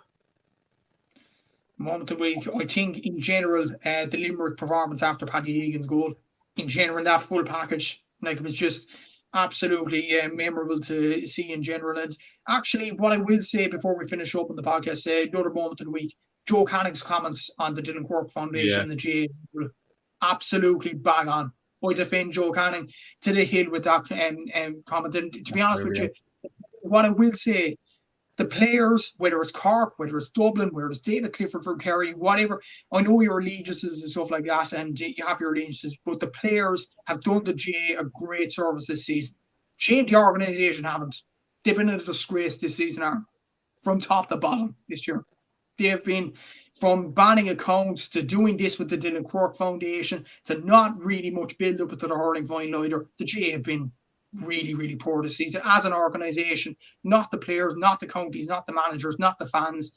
Moment of the week, I think in general, the Limerick performance after Paddy Egan's goal, in general, that full package, like it was just absolutely memorable to see in general. And actually, what I will say before we finish up on the podcast, another moment of the week, Joe Canning's comments on the Dylan Quirk Foundation and the GA, absolutely bang on. I defend Joe Canning to the hill with that comment. And to be honest with you, what I will say, the players, whether it's Cork, whether it's Dublin, whether it's David Clifford from Kerry, whatever, I know your allegiances and stuff like that, and you have your allegiances, but the players have done the GA a great service this season. Shame the organisation haven't. They've been in a disgrace this season, Aaron, from top to bottom this year. They've been from banning accounts to doing this with the Dylan Quirk Foundation to not really much build up to the hurling final either. The GA have been really, really poor this season as an organisation, not the players, not the counties, not the managers, not the fans,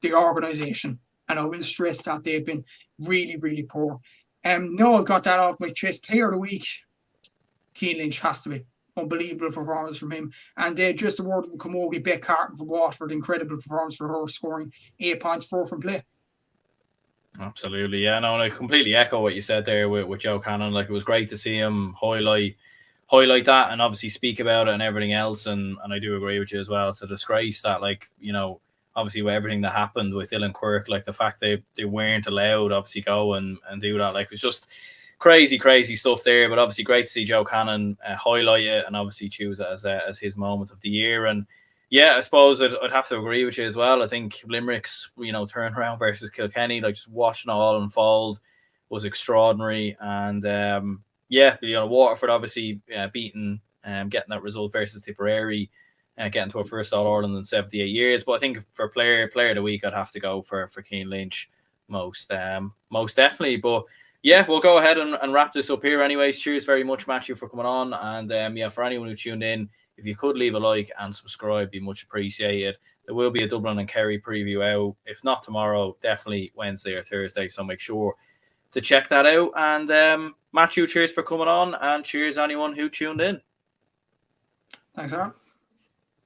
the organisation. And I will stress that they've been really, really poor. No, I got that off my chest. Player of the week, Cian Lynch has to be. Unbelievable performance from him. And just a word from Camogie, Beck Carton from Waterford, incredible performance for her, scoring 8 points, 4 from play. Absolutely, yeah. No, and I completely echo what you said there with Joe Cannon. Like, it was great to see him highlight that and obviously speak about it and everything else. And I do agree with you as well. It's a disgrace that, like, obviously with everything that happened with Dylan Quirk, like the fact they weren't allowed obviously go and do that, like, it was just crazy stuff there. But obviously great to see Joe Cannon highlight it and obviously choose it as his moment of the year. And yeah, I suppose I'd have to agree with you as well. I think Limerick's turnaround versus Kilkenny, like, just watching it all unfold was extraordinary. And Waterford obviously beating getting that result versus Tipperary, getting to our first All-Ireland in 78 years. But I think for player of the week, I'd have to go for Cian Lynch most definitely. But yeah, we'll go ahead and wrap this up here anyways. Cheers very much, Matthew, for coming on. And for anyone who tuned in, if you could leave a like and subscribe, be much appreciated. There will be a Dublin and Kerry preview out. If not tomorrow, definitely Wednesday or Thursday. So make sure to check that out. And Matthew, cheers for coming on, and cheers anyone who tuned in. Thanks, Aaron.